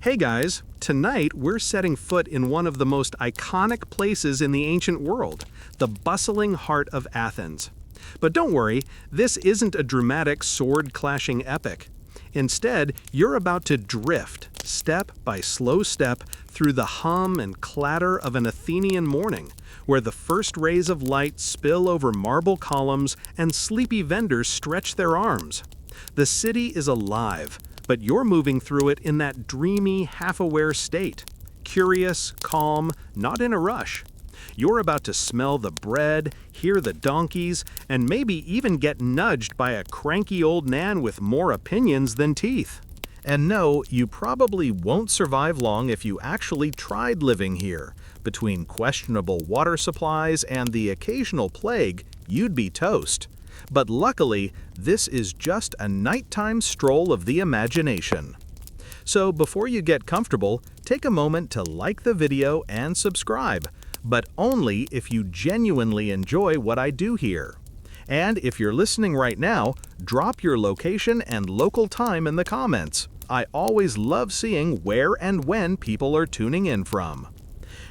Hey guys, tonight we're setting foot in one of the most iconic places in the ancient world, the bustling heart of Athens. But don't worry, this isn't a dramatic sword-clashing epic. Instead, you're about to drift, step by slow step, through the hum and clatter of an Athenian morning, where the first rays of light spill over marble columns and sleepy vendors stretch their arms. The city is alive, but you're moving through it in that dreamy, half-aware state. Curious, calm, not in a rush. You're about to smell the bread, hear the donkeys, and maybe even get nudged by a cranky old nan with more opinions than teeth. And no, you probably won't survive long if you actually tried living here. Between questionable water supplies and the occasional plague, you'd be toast. But luckily, this is just a nighttime stroll of the imagination. So before you get comfortable, take a moment to like the video and subscribe, but only if you genuinely enjoy what I do here. And if you're listening right now, drop your location and local time in the comments. I always love seeing where and when people are tuning in from.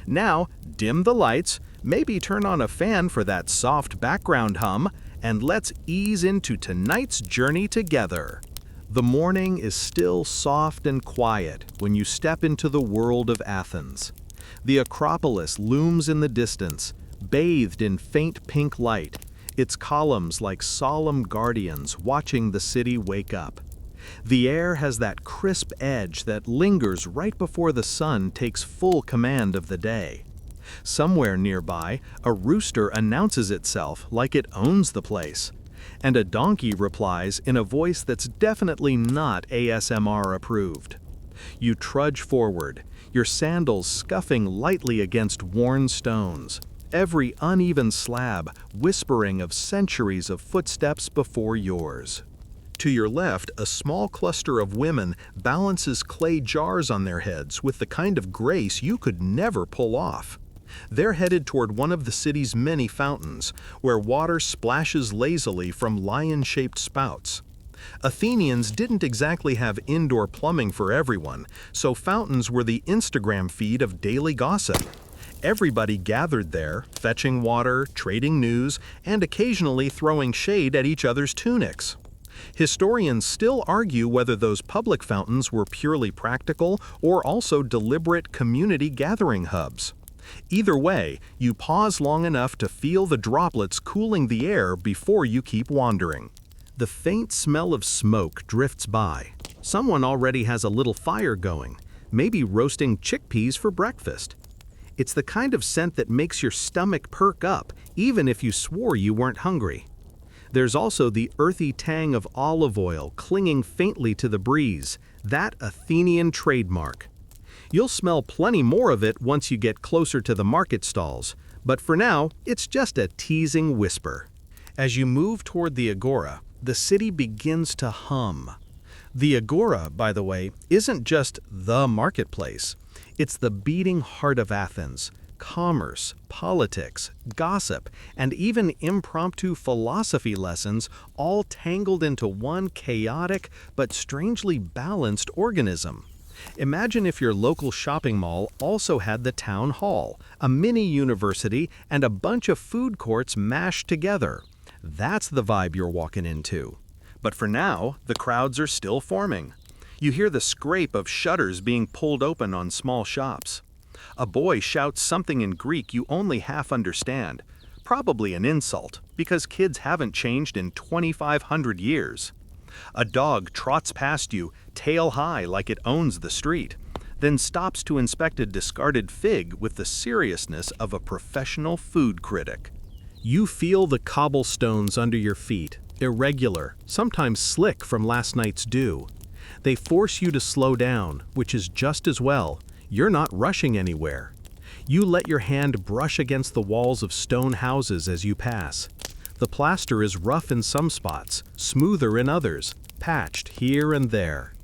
Now, dim the lights, maybe turn on a fan for that soft background hum, and let's ease into tonight's journey together. The morning is still soft and quiet when you step into the world of Athens. The Acropolis looms in the distance, bathed in faint pink light, its columns like solemn guardians watching the city wake up. The air has that crisp edge that lingers right before the sun takes full command of the day. Somewhere nearby, a rooster announces itself like it owns the place, and a donkey replies in a voice that's definitely not ASMR approved. You trudge forward, your sandals scuffing lightly against worn stones, every uneven slab whispering of centuries of footsteps before yours. To your left, a small cluster of women balances clay jars on their heads with the kind of grace you could never pull off. They're headed toward one of the city's many fountains, where water splashes lazily from lion-shaped spouts. Athenians didn't exactly have indoor plumbing for everyone, so fountains were the Instagram feed of daily gossip. Everybody gathered there, fetching water, trading news, and occasionally throwing shade at each other's tunics. Historians still argue whether those public fountains were purely practical or also deliberate community gathering hubs. Either way, you pause long enough to feel the droplets cooling the air before you keep wandering. The faint smell of smoke drifts by. Someone already has a little fire going, maybe roasting chickpeas for breakfast. It's the kind of scent that makes your stomach perk up, even if you swore you weren't hungry. There's also the earthy tang of olive oil clinging faintly to the breeze, that Athenian trademark. You'll smell plenty more of it once you get closer to the market stalls, but for now, it's just a teasing whisper. As you move toward the Agora, the city begins to hum. The Agora, by the way, isn't just the marketplace. It's the beating heart of Athens. Commerce, politics, gossip, and even impromptu philosophy lessons all tangled into one chaotic but strangely balanced organism. Imagine if your local shopping mall also had the town hall, a mini university, and a bunch of food courts mashed together. That's the vibe you're walking into. But for now, the crowds are still forming. You hear the scrape of shutters being pulled open on small shops. A boy shouts something in Greek you only half understand, probably an insult, because kids haven't changed in 2,500 years. A dog trots past you, tail high like it owns the street, then stops to inspect a discarded fig with the seriousness of a professional food critic. You feel the cobblestones under your feet, irregular, sometimes slick from last night's dew. They force you to slow down, which is just as well. You're not rushing anywhere. You let your hand brush against the walls of stone houses as you pass. The plaster is rough in some spots, smoother in others, patched here and there.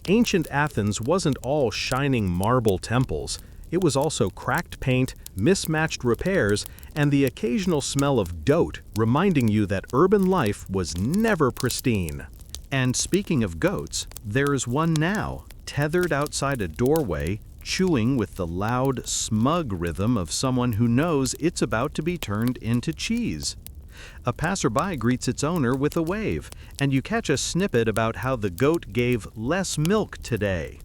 Ancient Athens wasn't all shining marble temples. It was also cracked paint, mismatched repairs, and the occasional smell of goat reminding you that urban life was never pristine. And speaking of goats, there's one now, tethered outside a doorway, chewing with the loud, smug rhythm of someone who knows it's about to be turned into cheese. A passerby greets its owner with a wave, and you catch a snippet about how the goat gave less milk today.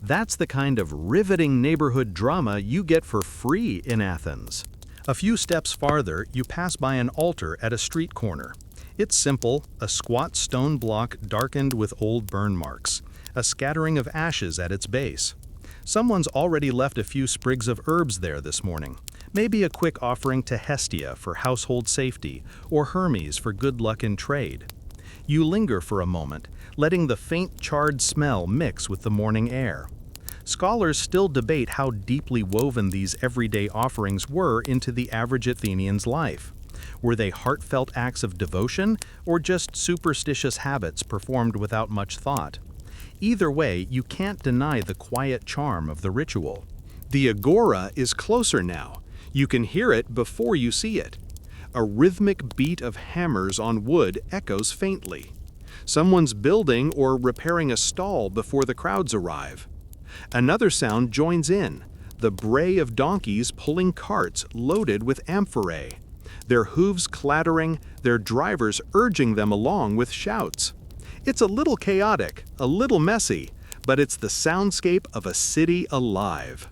That's the kind of riveting neighborhood drama you get for free in Athens. A few steps farther, you pass by an altar at a street corner. It's simple, a squat stone block darkened with old burn marks, a scattering of ashes at its base. Someone's already left a few sprigs of herbs there this morning. Maybe a quick offering to Hestia for household safety, or Hermes for good luck in trade. You linger for a moment, letting the faint charred smell mix with the morning air. Scholars still debate how deeply woven these everyday offerings were into the average Athenian's life. Were they heartfelt acts of devotion, or just superstitious habits performed without much thought? Either way, you can't deny the quiet charm of the ritual. The Agora is closer now. You can hear it before you see it. A rhythmic beat of hammers on wood echoes faintly. Someone's building or repairing a stall before the crowds arrive. Another sound joins in, the bray of donkeys pulling carts loaded with amphorae, their hooves clattering, their drivers urging them along with shouts. It's a little chaotic, a little messy, but it's the soundscape of a city alive.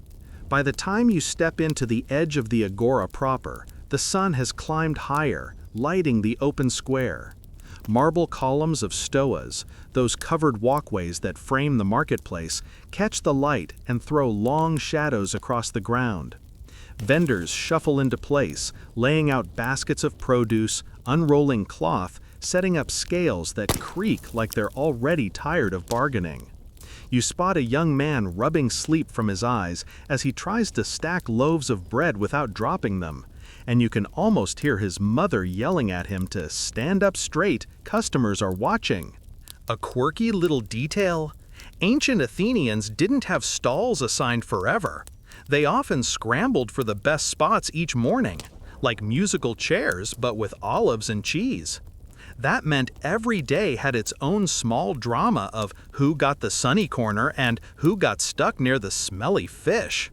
By the time you step into the edge of the Agora proper, the sun has climbed higher, lighting the open square. Marble columns of stoas, those covered walkways that frame the marketplace, catch the light and throw long shadows across the ground. Vendors shuffle into place, laying out baskets of produce, unrolling cloth, setting up scales that creak like they're already tired of bargaining. You spot a young man rubbing sleep from his eyes as he tries to stack loaves of bread without dropping them, and you can almost hear his mother yelling at him to stand up straight, customers are watching. A quirky little detail? Ancient Athenians didn't have stalls assigned forever. They often scrambled for the best spots each morning, like musical chairs but with olives and cheese. That meant every day had its own small drama of who got the sunny corner and who got stuck near the smelly fish.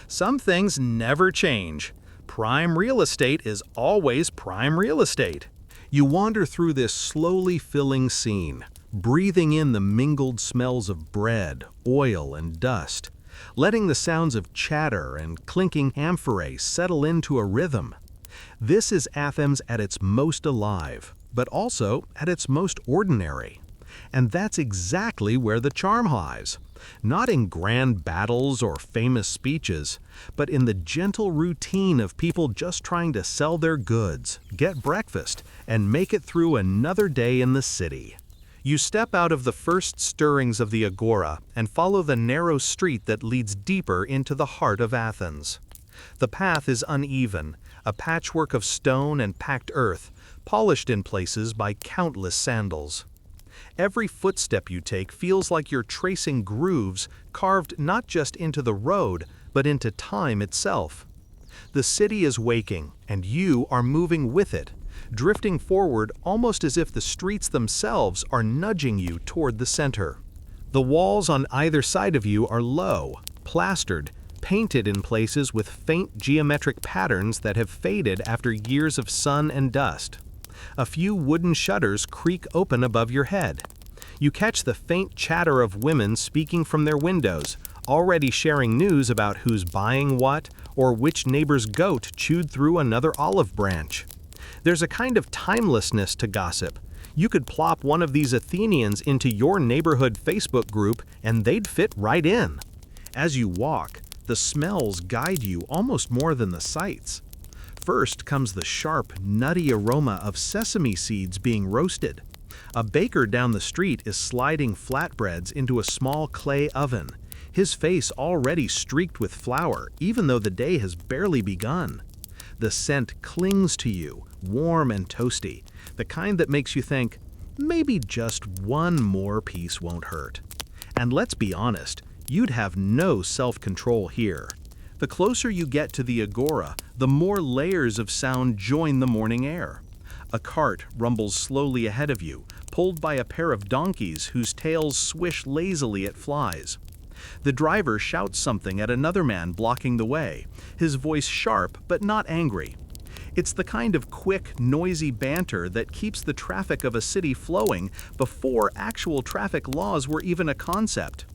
Some things never change. Prime real estate is always prime real estate. You wander through this slowly filling scene, breathing in the mingled smells of bread, oil, and dust, letting the sounds of chatter and clinking amphorae settle into a rhythm. This is Athens at its most alive, but also at its most ordinary. And that's exactly where the charm lies. Not in grand battles or famous speeches, but in the gentle routine of people just trying to sell their goods, get breakfast, and make it through another day in the city. You step out of the first stirrings of the Agora and follow the narrow street that leads deeper into the heart of Athens. The path is uneven, a patchwork of stone and packed earth, polished in places by countless sandals. Every footstep you take feels like you're tracing grooves carved not just into the road, but into time itself. The city is waking, and you are moving with it, drifting forward almost as if the streets themselves are nudging you toward the center. The walls on either side of you are low, plastered, painted in places with faint geometric patterns that have faded after years of sun and dust. A few wooden shutters creak open above your head. You catch the faint chatter of women speaking from their windows, already sharing news about who's buying what or which neighbor's goat chewed through another olive branch. There's a kind of timelessness to gossip. You could plop one of these Athenians into your neighborhood Facebook group and they'd fit right in. As you walk, the smells guide you almost more than the sights. First comes the sharp, nutty aroma of sesame seeds being roasted. A baker down the street is sliding flatbreads into a small clay oven, his face already streaked with flour, even though the day has barely begun. The scent clings to you, warm and toasty, the kind that makes you think, maybe just one more piece won't hurt. And let's be honest, you'd have no self-control here. The closer you get to the Agora, the more layers of sound join the morning air. A cart rumbles slowly ahead of you, pulled by a pair of donkeys whose tails swish lazily at flies. The driver shouts something at another man blocking the way, his voice sharp but not angry. It's the kind of quick, noisy banter that keeps the traffic of a city flowing before actual traffic laws were even a concept.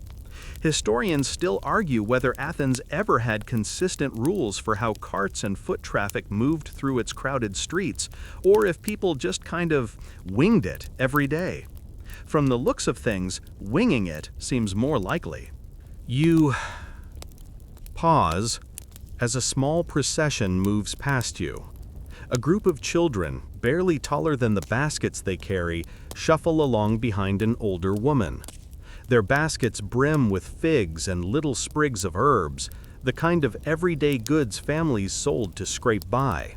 Historians still argue whether Athens ever had consistent rules for how carts and foot traffic moved through its crowded streets, or if people just kind of winged it every day. From the looks of things, winging it seems more likely. You pause as a small procession moves past you. A group of children, barely taller than the baskets they carry, shuffle along behind an older woman. Their baskets brim with figs and little sprigs of herbs, the kind of everyday goods families sold to scrape by.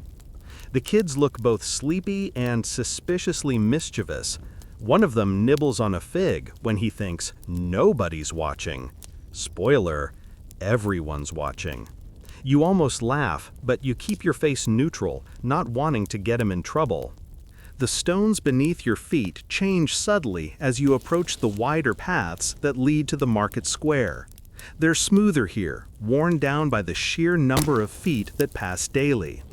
The kids look both sleepy and suspiciously mischievous. One of them nibbles on a fig when he thinks nobody's watching. Spoiler, everyone's watching. You almost laugh, but you keep your face neutral, not wanting to get him in trouble. The stones beneath your feet change subtly as you approach the wider paths that lead to the market square. They're smoother here, worn down by the sheer number of feet that pass daily.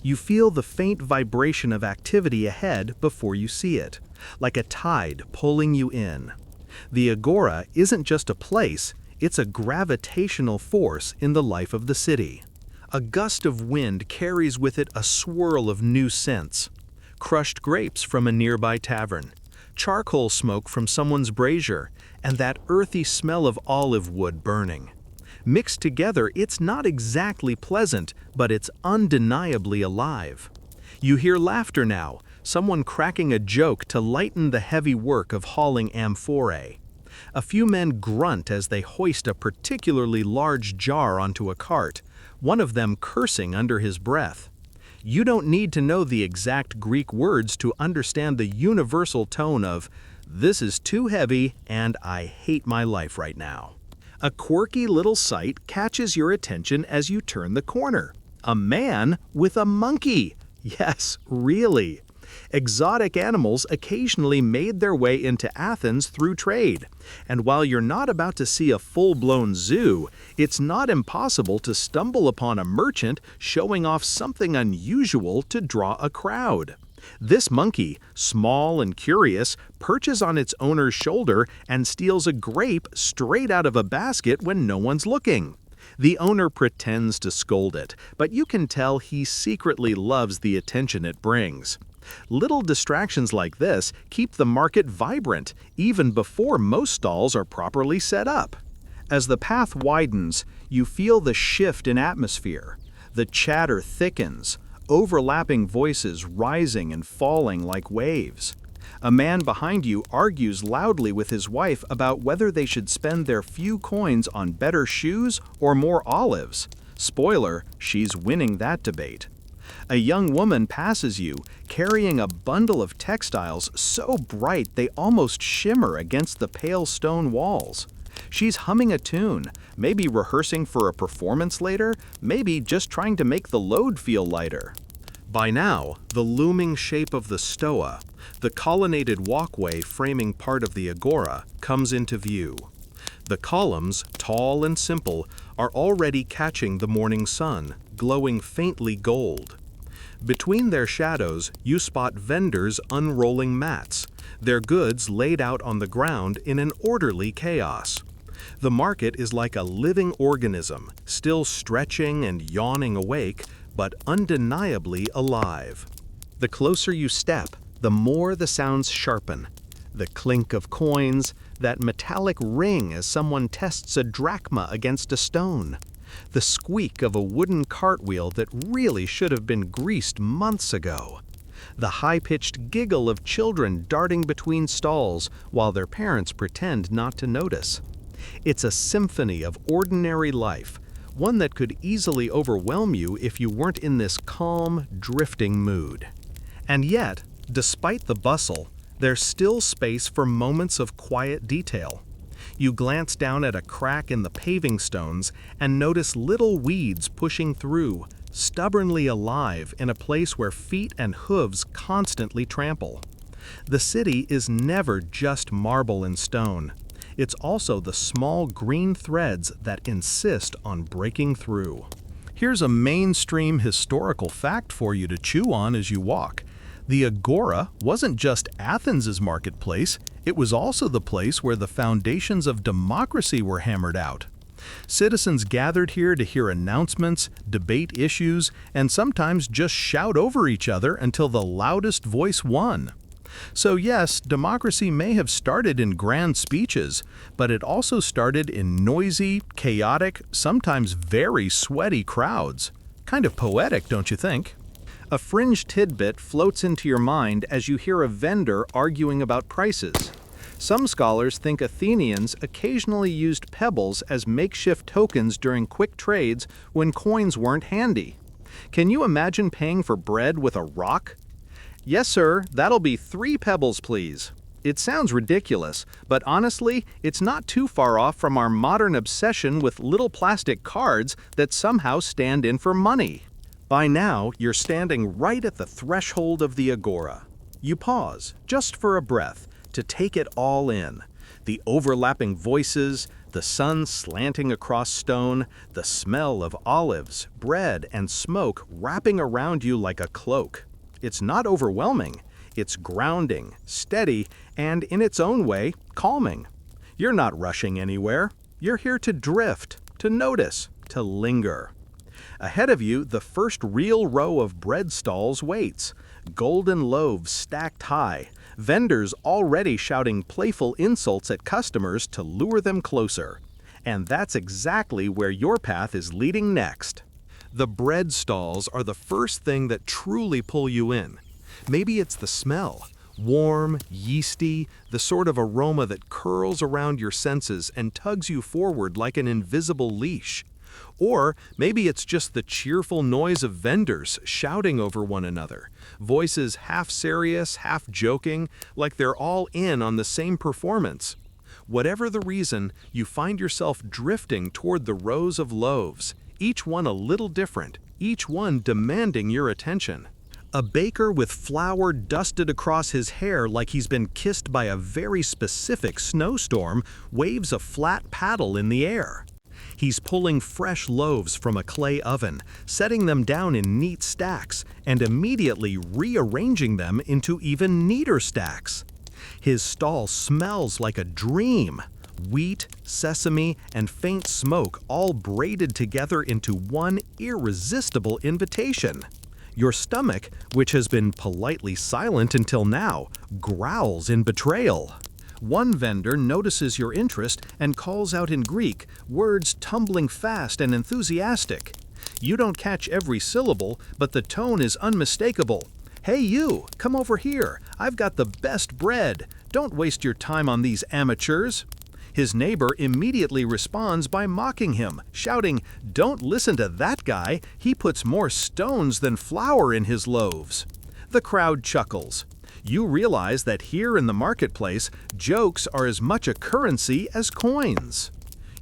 You feel the faint vibration of activity ahead before you see it, like a tide pulling you in. The Agora isn't just a place, it's a gravitational force in the life of the city. A gust of wind carries with it a swirl of new scents. Crushed grapes from a nearby tavern, charcoal smoke from someone's brazier, and that earthy smell of olive wood burning. Mixed together, it's not exactly pleasant, but it's undeniably alive. You hear laughter now, someone cracking a joke to lighten the heavy work of hauling amphorae. A few men grunt as they hoist a particularly large jar onto a cart, one of them cursing under his breath. You don't need to know the exact Greek words to understand the universal tone of, "This is too heavy and I hate my life right now." A quirky little sight catches your attention as you turn the corner. A man with a monkey. Yes, really. Exotic animals occasionally made their way into Athens through trade, and while you're not about to see a full-blown zoo, it's not impossible to stumble upon a merchant showing off something unusual to draw a crowd. This monkey, small and curious, perches on its owner's shoulder and steals a grape straight out of a basket when no one's looking. The owner pretends to scold it, but you can tell he secretly loves the attention it brings. Little distractions like this keep the market vibrant, even before most stalls are properly set up. As the path widens, you feel the shift in atmosphere. The chatter thickens, overlapping voices rising and falling like waves. A man behind you argues loudly with his wife about whether they should spend their few coins on better shoes or more olives. Spoiler, she's winning that debate. A young woman passes you, carrying a bundle of textiles so bright they almost shimmer against the pale stone walls. She's humming a tune, maybe rehearsing for a performance later, maybe just trying to make the load feel lighter. By now, the looming shape of the stoa, the colonnaded walkway framing part of the agora, comes into view. The columns, tall and simple, are already catching the morning sun, glowing faintly gold. Between their shadows, you spot vendors unrolling mats, their goods laid out on the ground in an orderly chaos. The market is like a living organism, still stretching and yawning awake, but undeniably alive. The closer you step, the more the sounds sharpen. The clink of coins, that metallic ring as someone tests a drachma against a stone. The squeak of a wooden cartwheel that really should have been greased months ago. The high-pitched giggle of children darting between stalls while their parents pretend not to notice. It's a symphony of ordinary life, one that could easily overwhelm you if you weren't in this calm, drifting mood. And yet, despite the bustle, there's still space for moments of quiet detail. You glance down at a crack in the paving stones and notice little weeds pushing through, stubbornly alive in a place where feet and hooves constantly trample. The city is never just marble and stone. It's also the small green threads that insist on breaking through. Here's a mainstream historical fact for you to chew on as you walk. The Agora wasn't just Athens' marketplace, it was also the place where the foundations of democracy were hammered out. Citizens gathered here to hear announcements, debate issues, and sometimes just shout over each other until the loudest voice won. So yes, democracy may have started in grand speeches, but it also started in noisy, chaotic, sometimes very sweaty crowds. Kind of poetic, don't you think? A fringe tidbit floats into your mind as you hear a vendor arguing about prices. Some scholars think Athenians occasionally used pebbles as makeshift tokens during quick trades when coins weren't handy. Can you imagine paying for bread with a rock? Yes, sir, that'll be 3 pebbles, please. It sounds ridiculous, but honestly, it's not too far off from our modern obsession with little plastic cards that somehow stand in for money. By now, you're standing right at the threshold of the Agora. You pause, just for a breath, to take it all in. The overlapping voices, the sun slanting across stone, the smell of olives, bread, and smoke wrapping around you like a cloak. It's not overwhelming, it's grounding, steady, and in its own way, calming. You're not rushing anywhere. You're here to drift, to notice, to linger. Ahead of you, the first real row of bread stalls waits, golden loaves stacked high, vendors already shouting playful insults at customers to lure them closer. And that's exactly where your path is leading next. The bread stalls are the first thing that truly pull you in. Maybe it's the smell, warm, yeasty, the sort of aroma that curls around your senses and tugs you forward like an invisible leash. Or maybe it's just the cheerful noise of vendors shouting over one another, voices half serious, half joking, like they're all in on the same performance. Whatever the reason, you find yourself drifting toward the rows of loaves, each one a little different, each one demanding your attention. A baker with flour dusted across his hair like he's been kissed by a very specific snowstorm waves a flat paddle in the air. He's pulling fresh loaves from a clay oven, setting them down in neat stacks, and immediately rearranging them into even neater stacks. His stall smells like a dream. Wheat, sesame, and faint smoke all braided together into one irresistible invitation. Your stomach, which has been politely silent until now, growls in betrayal. One vendor notices your interest and calls out in Greek, words tumbling fast and enthusiastic. You don't catch every syllable, but the tone is unmistakable. "Hey you, come over here. I've got the best bread. Don't waste your time on these amateurs." His neighbor immediately responds by mocking him, shouting, "Don't listen to that guy. He puts more stones than flour in his loaves." The crowd chuckles. You realize that here in the marketplace, jokes are as much a currency as coins.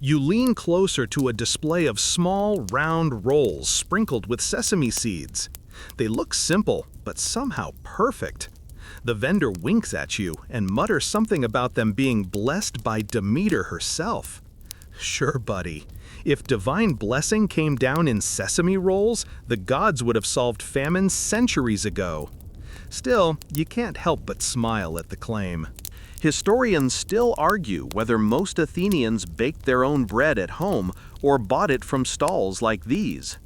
You lean closer to a display of small, round rolls sprinkled with sesame seeds. They look simple, but somehow perfect. The vendor winks at you and mutters something about them being blessed by Demeter herself. Sure, buddy. If divine blessing came down in sesame rolls, the gods would have solved famine centuries ago. Still, you can't help but smile at the claim. Historians still argue whether most Athenians baked their own bread at home or bought it from stalls like these.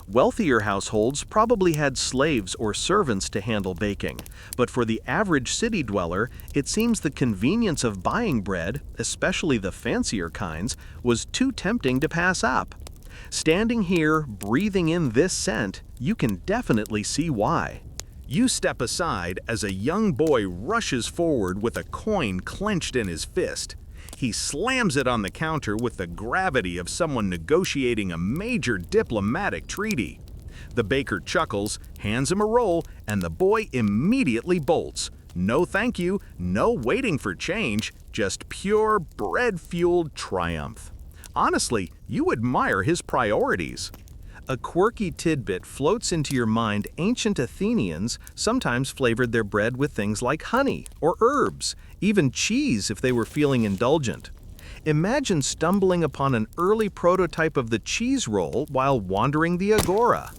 Wealthier households probably had slaves or servants to handle baking, but for the average city dweller, it seems the convenience of buying bread, especially the fancier kinds, was too tempting to pass up. Standing here, breathing in this scent, you can definitely see why. You step aside as a young boy rushes forward with a coin clenched in his fist. He slams it on the counter with the gravity of someone negotiating a major diplomatic treaty. The baker chuckles, hands him a roll, and the boy immediately bolts. No thank you, no waiting for change, just pure bread-fueled triumph. Honestly, you admire his priorities. A quirky tidbit floats into your mind. Ancient Athenians sometimes flavored their bread with things like honey or herbs, even cheese if they were feeling indulgent. Imagine stumbling upon an early prototype of the cheese roll while wandering the Agora.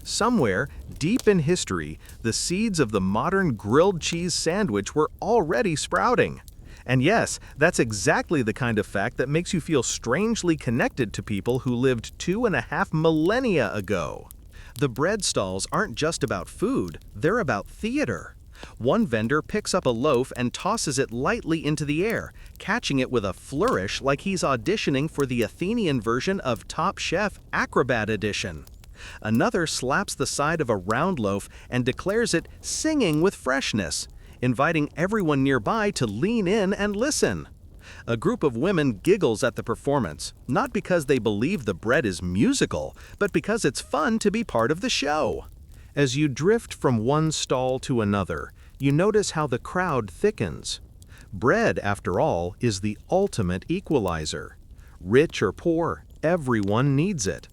Somewhere, deep in history, the seeds of the modern grilled cheese sandwich were already sprouting. And yes, that's exactly the kind of fact that makes you feel strangely connected to people who lived 2.5 millennia ago. The bread stalls aren't just about food, they're about theater. One vendor picks up a loaf and tosses it lightly into the air, catching it with a flourish like he's auditioning for the Athenian version of Top Chef Acrobat Edition. Another slaps the side of a round loaf and declares it singing with freshness, inviting everyone nearby to lean in and listen. A group of women giggles at the performance, not because they believe the bread is musical, but because it's fun to be part of the show. As you drift from one stall to another, you notice how the crowd thickens. Bread, after all, is the ultimate equalizer. Rich or poor, everyone needs it.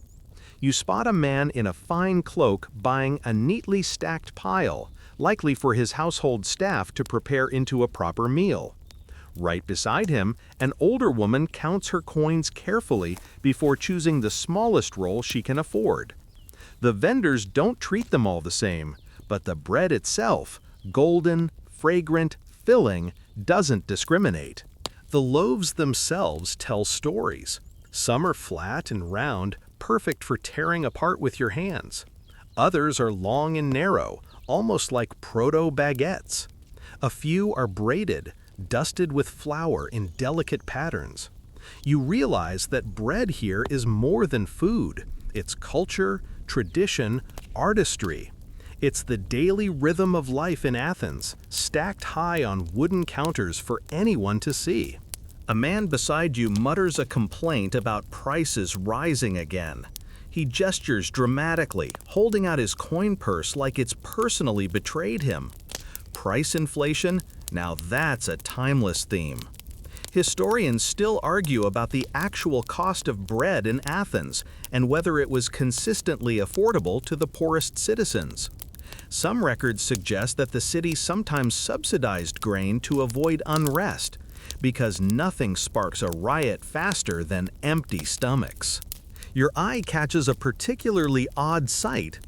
You spot a man in a fine cloak buying a neatly stacked pile, likely for his household staff to prepare into a proper meal. Right beside him, an older woman counts her coins carefully before choosing the smallest roll she can afford. The vendors don't treat them all the same, but the bread itself, golden, fragrant, filling, doesn't discriminate. The loaves themselves tell stories. Some are flat and round, perfect for tearing apart with your hands. Others are long and narrow, almost like proto-baguettes. A few are braided, dusted with flour in delicate patterns. You realize that bread here is more than food. It's culture, tradition, artistry. It's the daily rhythm of life in Athens, stacked high on wooden counters for anyone to see. A man beside you mutters a complaint about prices rising again. He gestures dramatically, holding out his coin purse like it's personally betrayed him. Price inflation? Now that's a timeless theme. Historians still argue about the actual cost of bread in Athens and whether it was consistently affordable to the poorest citizens. Some records suggest that the city sometimes subsidized grain to avoid unrest, because nothing sparks a riot faster than empty stomachs. Your eye catches a particularly odd sight: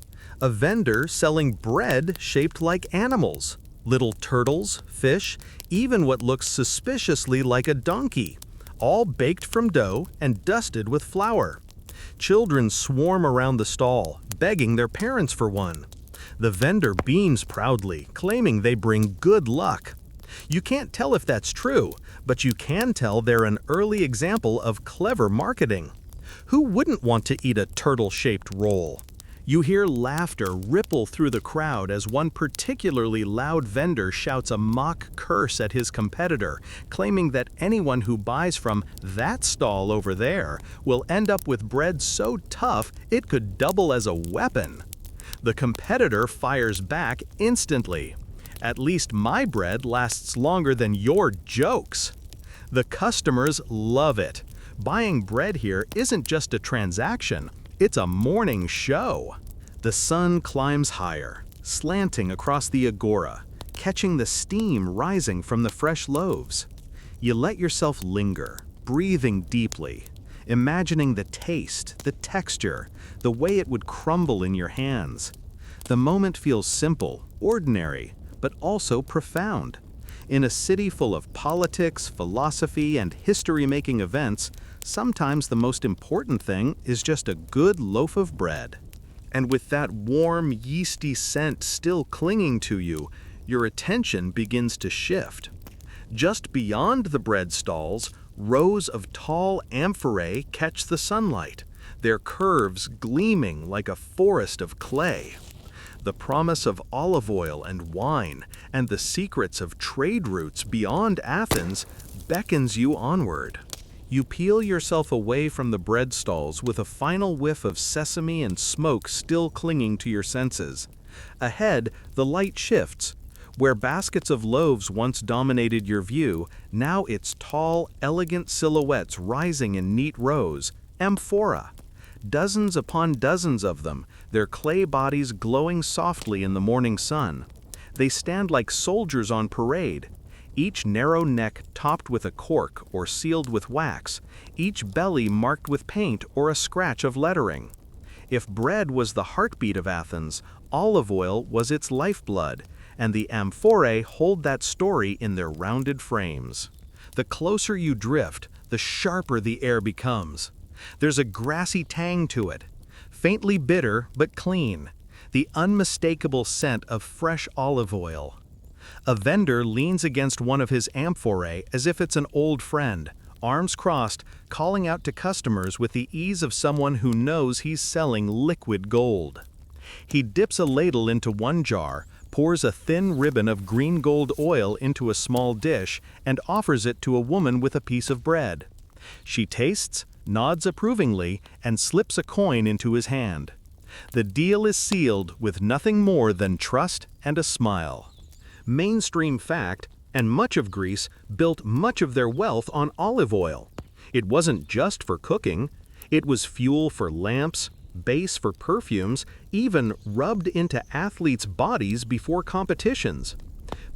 a vendor selling bread shaped like animals. Little turtles, fish, even what looks suspiciously like a donkey, all baked from dough and dusted with flour. Children swarm around the stall, begging their parents for one. The vendor beams proudly, claiming they bring good luck. You can't tell if that's true, but you can tell they're an early example of clever marketing. Who wouldn't want to eat a turtle-shaped roll? You hear laughter ripple through the crowd as one particularly loud vendor shouts a mock curse at his competitor, claiming that anyone who buys from that stall over there will end up with bread so tough it could double as a weapon. The competitor fires back instantly. At least my bread lasts longer than your jokes. The customers love it. Buying bread here isn't just a transaction, it's a morning show. The sun climbs higher, slanting across the Agora, catching the steam rising from the fresh loaves. You let yourself linger, breathing deeply, imagining the taste, the texture, the way it would crumble in your hands. The moment feels simple, ordinary, but also profound. In a city full of politics, philosophy, and history-making events, sometimes the most important thing is just a good loaf of bread. And with that warm, yeasty scent still clinging to you, your attention begins to shift. Just beyond the bread stalls, rows of tall amphorae catch the sunlight, their curves gleaming like a forest of clay. The promise of olive oil and wine, and the secrets of trade routes beyond Athens beckons you onward. You peel yourself away from the bread stalls with a final whiff of sesame and smoke still clinging to your senses. Ahead, the light shifts. Where baskets of loaves once dominated your view, now it's tall, elegant silhouettes rising in neat rows, amphora. Dozens upon dozens of them, their clay bodies glowing softly in the morning sun. They stand like soldiers on parade. each narrow neck topped with a cork or sealed with wax, each belly marked with paint or a scratch of lettering. If bread was the heartbeat of Athens, olive oil was its lifeblood, and the amphorae hold that story in their rounded frames. The closer you drift, the sharper the air becomes. There's a grassy tang to it, faintly bitter but clean, the unmistakable scent of fresh olive oil. A vendor leans against one of his amphorae as if it's an old friend, arms crossed, calling out to customers with the ease of someone who knows he's selling liquid gold. He dips a ladle into one jar, pours a thin ribbon of green gold oil into a small dish, and offers it to a woman with a piece of bread. She tastes, nods approvingly, and slips a coin into his hand. The deal is sealed with nothing more than trust and a smile. Mainstream fact, and much of Greece built much of their wealth on olive oil. It wasn't just for cooking, it was fuel for lamps, base for perfumes, even rubbed into athletes' bodies before competitions.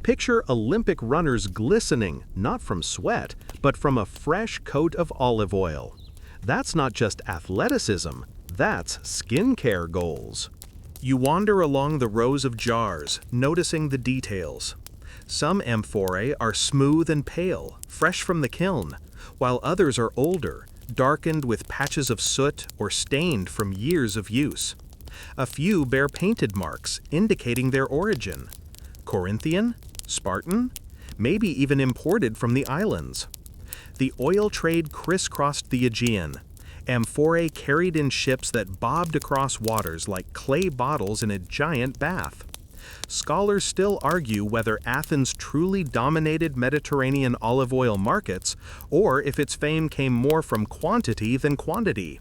Picture Olympic runners glistening, not from sweat, but from a fresh coat of olive oil. That's not just athleticism, that's skincare goals. You wander along the rows of jars, noticing the details. Some amphorae are smooth and pale, fresh from the kiln, while others are older, darkened with patches of soot or stained from years of use. A few bear painted marks, indicating their origin. Corinthian? Spartan? Maybe even imported from the islands. The oil trade crisscrossed the Aegean. Amphorae carried in ships that bobbed across waters like clay bottles in a giant bath. Scholars still argue whether Athens truly dominated Mediterranean olive oil markets, or if its fame came more from quantity than quantity.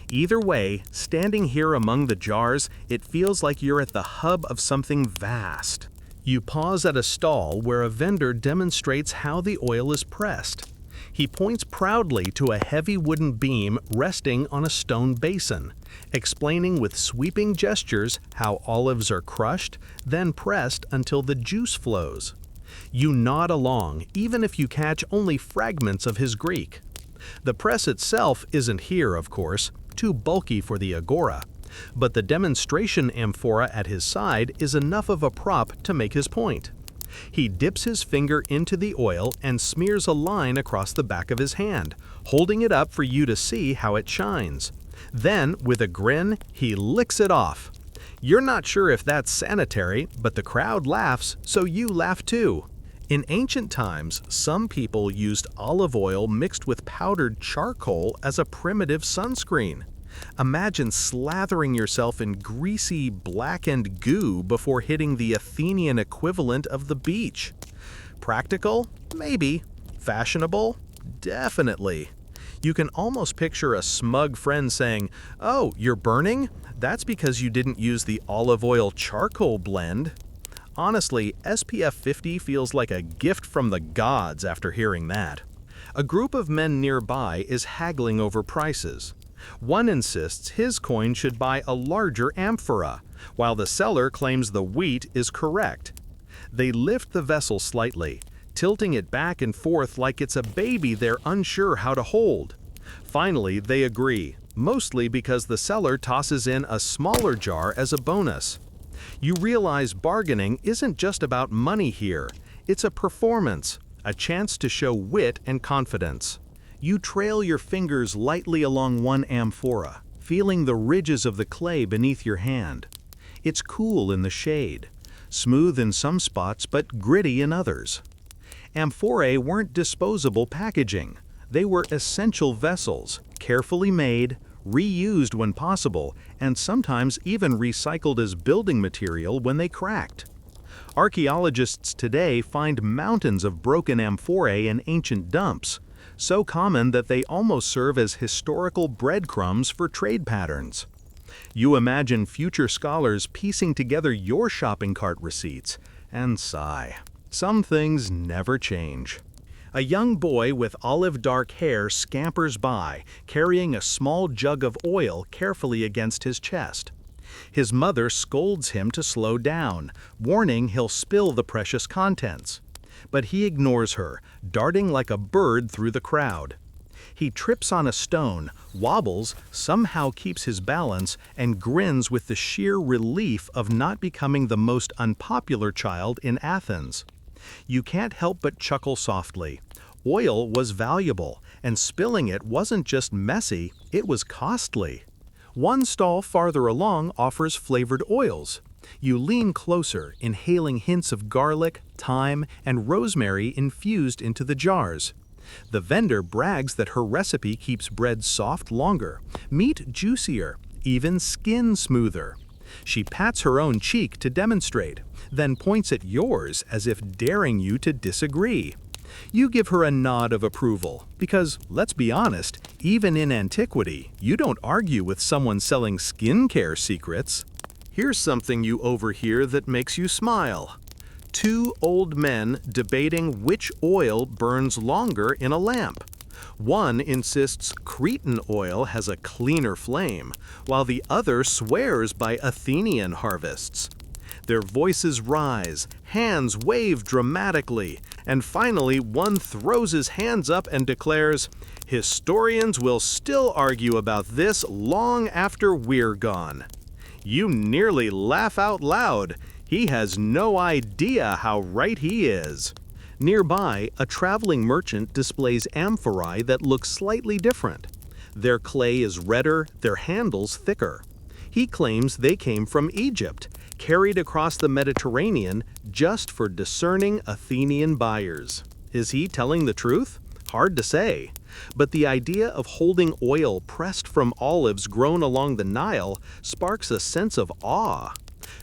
Either way, standing here among the jars, it feels like you're at the hub of something vast. You pause at a stall where a vendor demonstrates how the oil is pressed. He points proudly to a heavy wooden beam resting on a stone basin, explaining with sweeping gestures how olives are crushed, then pressed until the juice flows. You nod along, even if you catch only fragments of his Greek. The press itself isn't here, of course, too bulky for the Agora, but the demonstration amphora at his side is enough of a prop to make his point. He dips his finger into the oil and smears a line across the back of his hand, holding it up for you to see how it shines. Then, with a grin, he licks it off. You're not sure if that's sanitary, but the crowd laughs, so you laugh too. In ancient times, some people used olive oil mixed with powdered charcoal as a primitive sunscreen. Imagine slathering yourself in greasy, blackened goo before hitting the Athenian equivalent of the beach. Practical? Maybe. Fashionable? Definitely. You can almost picture a smug friend saying, "Oh, you're burning? That's because you didn't use the olive oil charcoal blend." Honestly, SPF 50 feels like a gift from the gods after hearing that. A group of men nearby is haggling over prices. One insists his coin should buy a larger amphora, while the seller claims the wheat is correct. They lift the vessel slightly, tilting it back and forth like it's a baby they're unsure how to hold. Finally, they agree, mostly because the seller tosses in a smaller jar as a bonus. You realize bargaining isn't just about money here, it's a performance, a chance to show wit and confidence. You trail your fingers lightly along one amphora, feeling the ridges of the clay beneath your hand. It's cool in the shade, smooth in some spots but gritty in others. Amphorae weren't disposable packaging. They were essential vessels, carefully made, reused when possible, and sometimes even recycled as building material when they cracked. Archaeologists today find mountains of broken amphorae in ancient dumps, so common that they almost serve as historical breadcrumbs for trade patterns. You imagine future scholars piecing together your shopping cart receipts and sigh. Some things never change. A young boy with olive dark hair scampers by, carrying a small jug of oil carefully against his chest. His mother scolds him to slow down, warning he'll spill the precious contents. But he ignores her, darting like a bird through the crowd. He trips on a stone, wobbles, somehow keeps his balance, and grins with the sheer relief of not becoming the most unpopular child in Athens. You can't help but chuckle softly. Oil was valuable, and spilling it wasn't just messy, it was costly. One stall farther along offers flavored oils. You lean closer, inhaling hints of garlic, thyme, and rosemary infused into the jars. The vendor brags that her recipe keeps bread soft longer, meat juicier, even skin smoother. She pats her own cheek to demonstrate, then points at yours as if daring you to disagree. You give her a nod of approval, because, let's be honest, even in antiquity, you don't argue with someone selling skincare secrets. Here's something you overhear that makes you smile. Two old men debating which oil burns longer in a lamp. One insists Cretan oil has a cleaner flame, while the other swears by Athenian harvests. Their voices rise, hands wave dramatically, and finally one throws his hands up and declares, "Historians will still argue about this long after we're gone." You nearly laugh out loud. He has no idea how right he is. Nearby, a traveling merchant displays amphorae that look slightly different. Their clay is redder, their handles thicker. He claims they came from Egypt, carried across the Mediterranean just for discerning Athenian buyers. Is he telling the truth? Hard to say. But the idea of holding oil pressed from olives grown along the Nile sparks a sense of awe.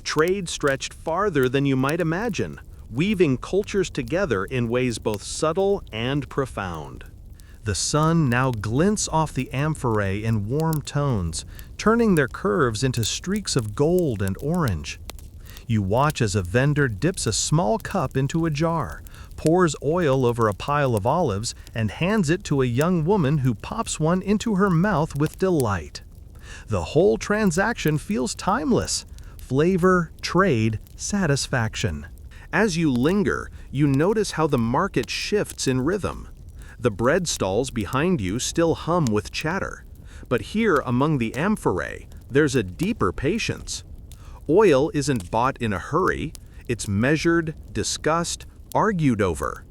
Trade stretched farther than you might imagine, weaving cultures together in ways both subtle and profound. The sun now glints off the amphorae in warm tones, turning their curves into streaks of gold and orange. You watch as a vendor dips a small cup into a jar, pours oil over a pile of olives, and hands it to a young woman who pops one into her mouth with delight. The whole transaction feels timeless. Flavor, trade, satisfaction. As you linger, you notice how the market shifts in rhythm. The bread stalls behind you still hum with chatter, but here among the amphorae, there's a deeper patience. Oil isn't bought in a hurry, it's measured, discussed, argued over.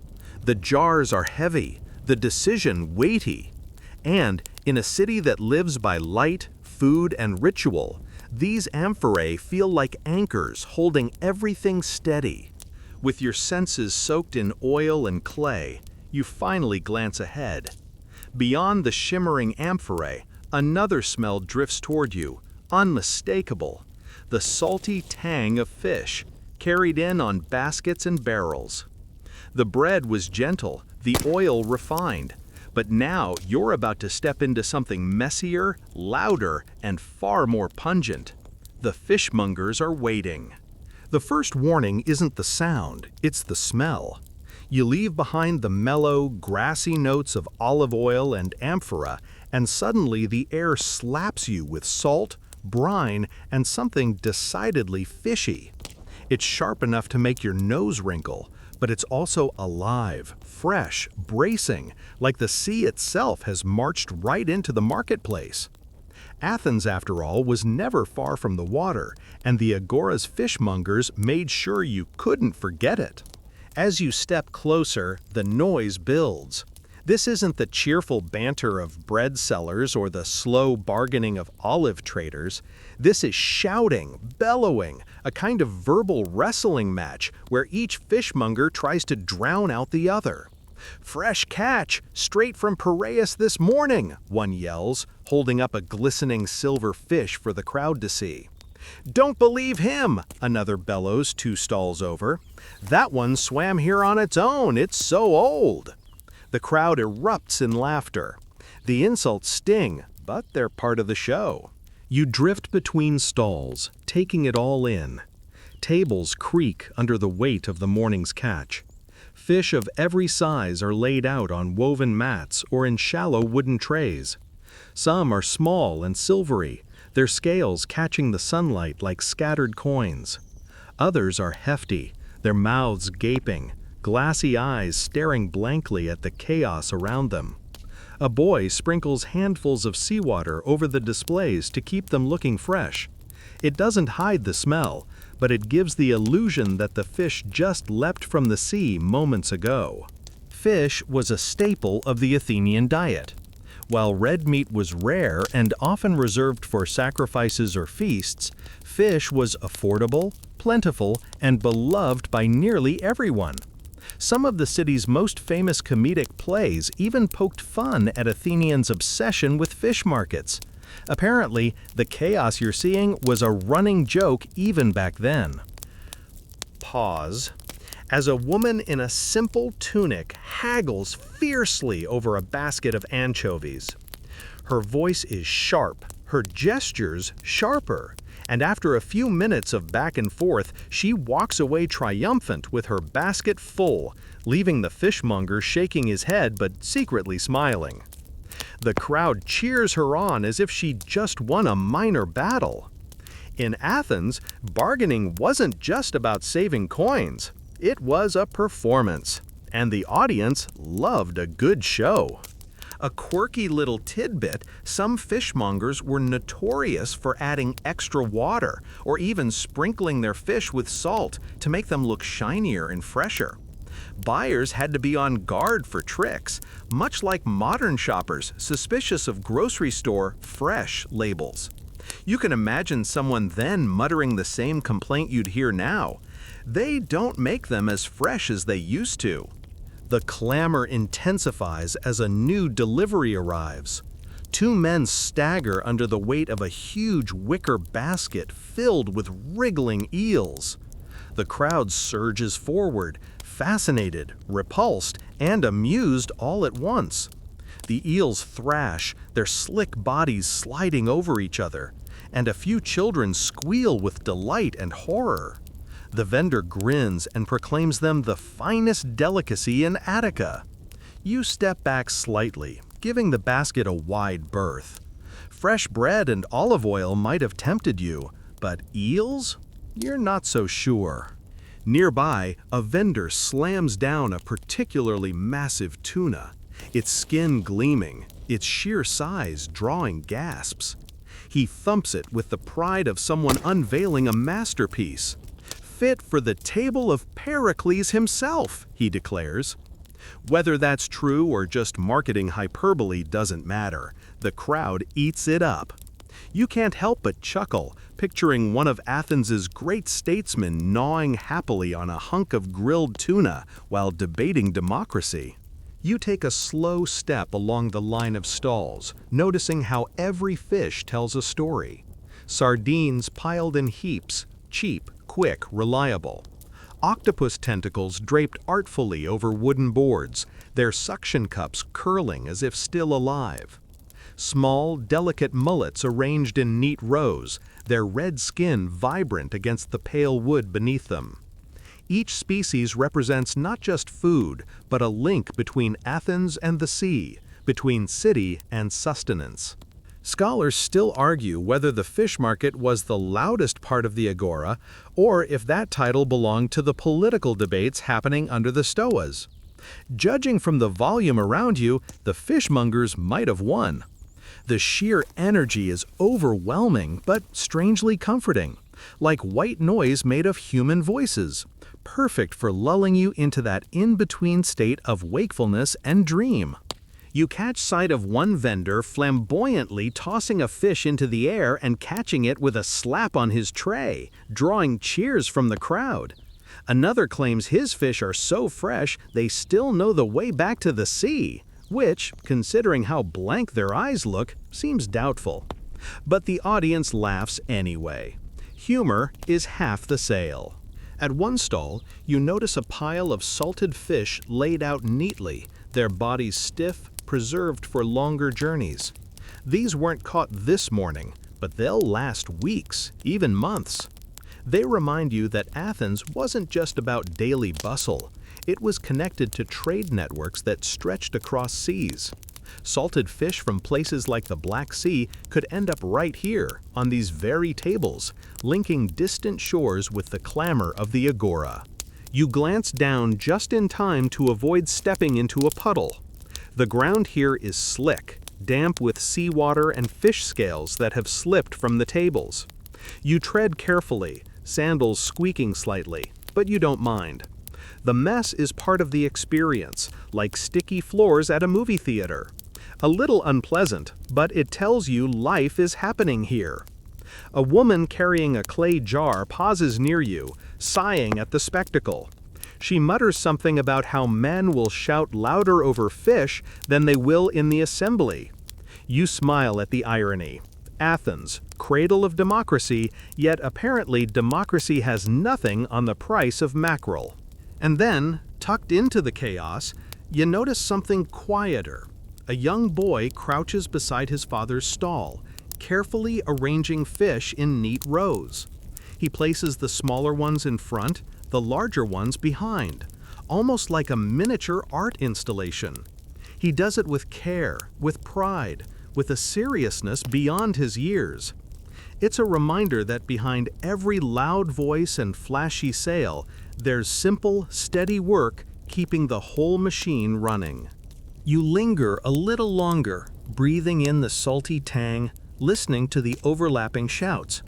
The jars are heavy, the decision weighty. And in a city that lives by light, food, and ritual, these amphorae feel like anchors holding everything steady. With your senses soaked in oil and clay, you finally glance ahead. Beyond the shimmering amphorae, another smell drifts toward you, unmistakable. The salty tang of fish, carried in on baskets and barrels. The bread was gentle, the oil refined, but now you're about to step into something messier, louder, and far more pungent. The fishmongers are waiting. The first warning isn't the sound, it's the smell. You leave behind the mellow, grassy notes of olive oil and amphora, and suddenly the air slaps you with salt, brine, and something decidedly fishy. It's sharp enough to make your nose wrinkle, but it's also alive, fresh, bracing, like the sea itself has marched right into the marketplace. Athens, after all, was never far from the water, and the Agora's fishmongers made sure you couldn't forget it. As you step closer, the noise builds. This isn't the cheerful banter of bread sellers or the slow bargaining of olive traders. This is shouting, bellowing, a kind of verbal wrestling match where each fishmonger tries to drown out the other. "Fresh catch, straight from Piraeus this morning," one yells, holding up a glistening silver fish for the crowd to see. "Don't believe him," another bellows 2 stalls over. "That one swam here on its own, it's so old." The crowd erupts in laughter. The insults sting, but they're part of the show. You drift between stalls, taking it all in. Tables creak under the weight of the morning's catch. Fish of every size are laid out on woven mats or in shallow wooden trays. Some are small and silvery, their scales catching the sunlight like scattered coins. Others are hefty, their mouths gaping, glassy eyes staring blankly at the chaos around them. A boy sprinkles handfuls of seawater over the displays to keep them looking fresh. It doesn't hide the smell, but it gives the illusion that the fish just leapt from the sea moments ago. Fish was a staple of the Athenian diet. While red meat was rare and often reserved for sacrifices or feasts, fish was affordable, plentiful, and beloved by nearly everyone. Some of the city's most famous comedic plays even poked fun at Athenians' obsession with fish markets. Apparently, the chaos you're seeing was a running joke even back then. Pause. As a woman in a simple tunic haggles fiercely over a basket of anchovies. Her voice is sharp, her gestures sharper, and after a few minutes of back and forth, she walks away triumphant with her basket full, leaving the fishmonger shaking his head but secretly smiling. The crowd cheers her on as if she just won a minor battle. In Athens, bargaining wasn't just about saving coins. It was a performance, and the audience loved a good show. A quirky little tidbit, some fishmongers were notorious for adding extra water or even sprinkling their fish with salt to make them look shinier and fresher. Buyers had to be on guard for tricks, much like modern shoppers suspicious of grocery store fresh labels. You can imagine someone then muttering the same complaint you'd hear now. They don't make them as fresh as they used to. The clamor intensifies as a new delivery arrives. Two men stagger under the weight of a huge wicker basket filled with wriggling eels. The crowd surges forward, fascinated, repulsed, and amused all at once. The eels thrash, their slick bodies sliding over each other, and a few children squeal with delight and horror. The vendor grins and proclaims them the finest delicacy in Attica. You step back slightly, giving the basket a wide berth. Fresh bread and olive oil might have tempted you, but eels? You're not so sure. Nearby, a vendor slams down a particularly massive tuna, its skin gleaming, its sheer size drawing gasps. He thumps it with the pride of someone unveiling a masterpiece. Fit for the table of Pericles himself, he declares. Whether that's true or just marketing hyperbole doesn't matter. The crowd eats it up. You can't help but chuckle, picturing one of Athens's great statesmen gnawing happily on a hunk of grilled tuna while debating democracy. You take a slow step along the line of stalls, noticing how every fish tells a story. Sardines piled in heaps, cheap, quick, reliable. Octopus tentacles draped artfully over wooden boards, their suction cups curling as if still alive. Small, delicate mullets arranged in neat rows, their red skin vibrant against the pale wood beneath them. Each species represents not just food, but a link between Athens and the sea, between city and sustenance. Scholars still argue whether the fish market was the loudest part of the Agora, or if that title belonged to the political debates happening under the stoas. Judging from the volume around you, the fishmongers might have won. The sheer energy is overwhelming, but strangely comforting, like white noise made of human voices, perfect for lulling you into that in-between state of wakefulness and dream. You catch sight of one vendor flamboyantly tossing a fish into the air and catching it with a slap on his tray, drawing cheers from the crowd. Another claims his fish are so fresh they still know the way back to the sea, which, considering how blank their eyes look, seems doubtful. But the audience laughs anyway. Humor is half the sale. At one stall, you notice a pile of salted fish laid out neatly, their bodies stiff, preserved for longer journeys. These weren't caught this morning, but they'll last weeks, even months. They remind you that Athens wasn't just about daily bustle. It was connected to trade networks that stretched across seas. Salted fish from places like the Black Sea could end up right here, on these very tables, linking distant shores with the clamor of the Agora. You glance down just in time to avoid stepping into a puddle. The ground here is slick, damp with seawater and fish scales that have slipped from the tables. You tread carefully, sandals squeaking slightly, but you don't mind. The mess is part of the experience, like sticky floors at a movie theater. A little unpleasant, but it tells you life is happening here. A woman carrying a clay jar pauses near you, sighing at the spectacle. She mutters something about how men will shout louder over fish than they will in the assembly. You smile at the irony. Athens, cradle of democracy, yet apparently democracy has nothing on the price of mackerel. And then, tucked into the chaos, you notice something quieter. A young boy crouches beside his father's stall, carefully arranging fish in neat rows. He places the smaller ones in front, the larger ones behind, almost like a miniature art installation. He does it with care, with pride, with a seriousness beyond his years. It's a reminder that behind every loud voice and flashy sail, there's simple, steady work keeping the whole machine running. You linger a little longer, breathing in the salty tang, listening to the overlapping shouts.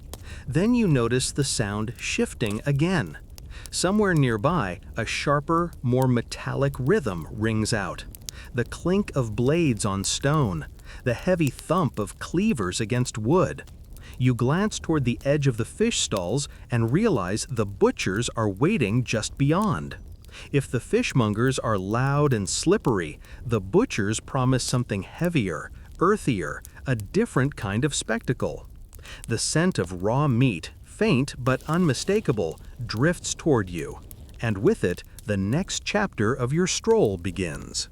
Then you notice the sound shifting again. Somewhere nearby, a sharper, more metallic rhythm rings out. The clink of blades on stone, the heavy thump of cleavers against wood. You glance toward the edge of the fish stalls and realize the butchers are waiting just beyond. If the fishmongers are loud and slippery, the butchers promise something heavier, earthier, a different kind of spectacle. The scent of raw meat, faint but unmistakable, drifts toward you, and with it, the next chapter of your stroll begins.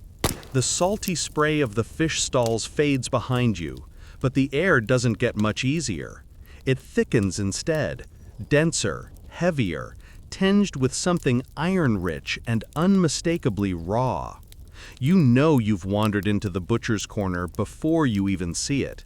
The salty spray of the fish stalls fades behind you, but the air doesn't get much easier. It thickens instead, denser, heavier, tinged with something iron-rich and unmistakably raw. You know you've wandered into the butcher's corner before you even see it.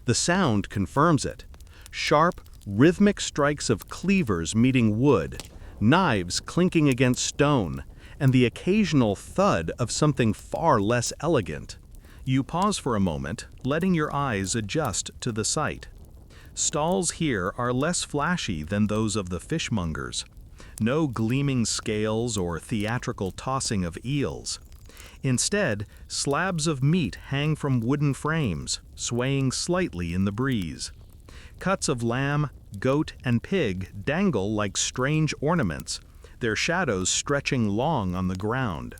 The sound confirms it. Sharp, rhythmic strikes of cleavers meeting wood, knives clinking against stone, and the occasional thud of something far less elegant. You pause for a moment, letting your eyes adjust to the sight. Stalls here are less flashy than those of the fishmongers. No gleaming scales or theatrical tossing of eels. Instead, slabs of meat hang from wooden frames, swaying slightly in the breeze. Cuts of lamb, goat, and pig dangle like strange ornaments, their shadows stretching long on the ground.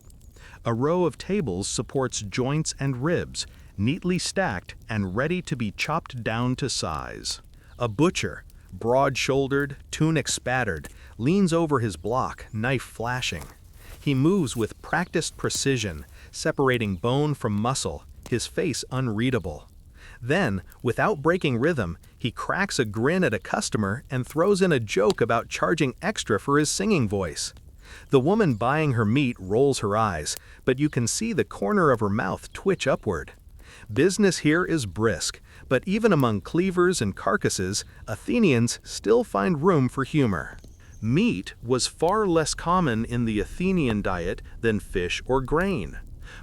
A row of tables supports joints and ribs, neatly stacked and ready to be chopped down to size. A butcher, broad-shouldered, tunic spattered, leans over his block, knife flashing. He moves with practiced precision, separating bone from muscle, his face unreadable. Then, without breaking rhythm, he cracks a grin at a customer and throws in a joke about charging extra for his singing voice. The woman buying her meat rolls her eyes, but you can see the corner of her mouth twitch upward. Business here is brisk, but even among cleavers and carcasses, Athenians still find room for humor. Meat was far less common in the Athenian diet than fish or grain.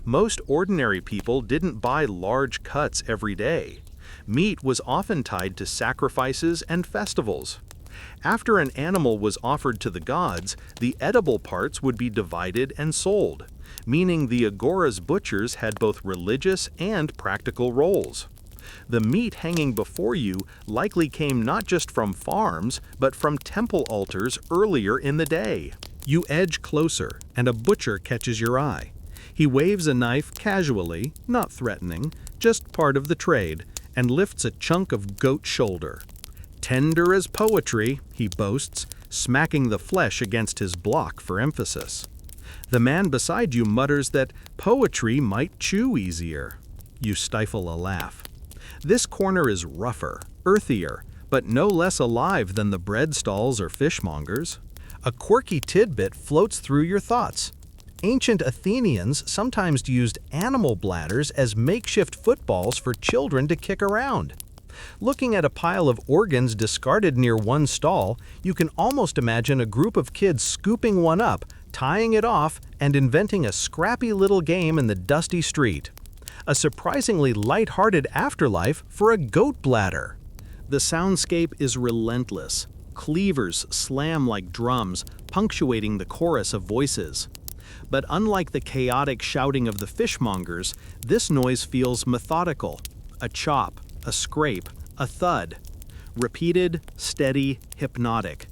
Most ordinary people didn't buy large cuts every day. Meat was often tied to sacrifices and festivals. After an animal was offered to the gods, the edible parts would be divided and sold, meaning the Agora's butchers had both religious and practical roles. The meat hanging before you likely came not just from farms, but from temple altars earlier in the day. You edge closer, and a butcher catches your eye. He waves a knife casually, not threatening, just part of the trade, and lifts a chunk of goat shoulder. Tender as poetry, he boasts, smacking the flesh against his block for emphasis. The man beside you mutters that poetry might chew easier. You stifle a laugh. This corner is rougher, earthier, but no less alive than the bread stalls or fishmongers. A quirky tidbit floats through your thoughts. Ancient Athenians sometimes used animal bladders as makeshift footballs for children to kick around. Looking at a pile of organs discarded near one stall, you can almost imagine a group of kids scooping one up, tying it off and inventing a scrappy little game in the dusty street. A surprisingly light-hearted afterlife for a goat bladder. The soundscape is relentless. Cleavers slam like drums, punctuating the chorus of voices. But unlike the chaotic shouting of the fishmongers, this noise feels methodical. A chop, a scrape, a thud. Repeated, steady, hypnotic.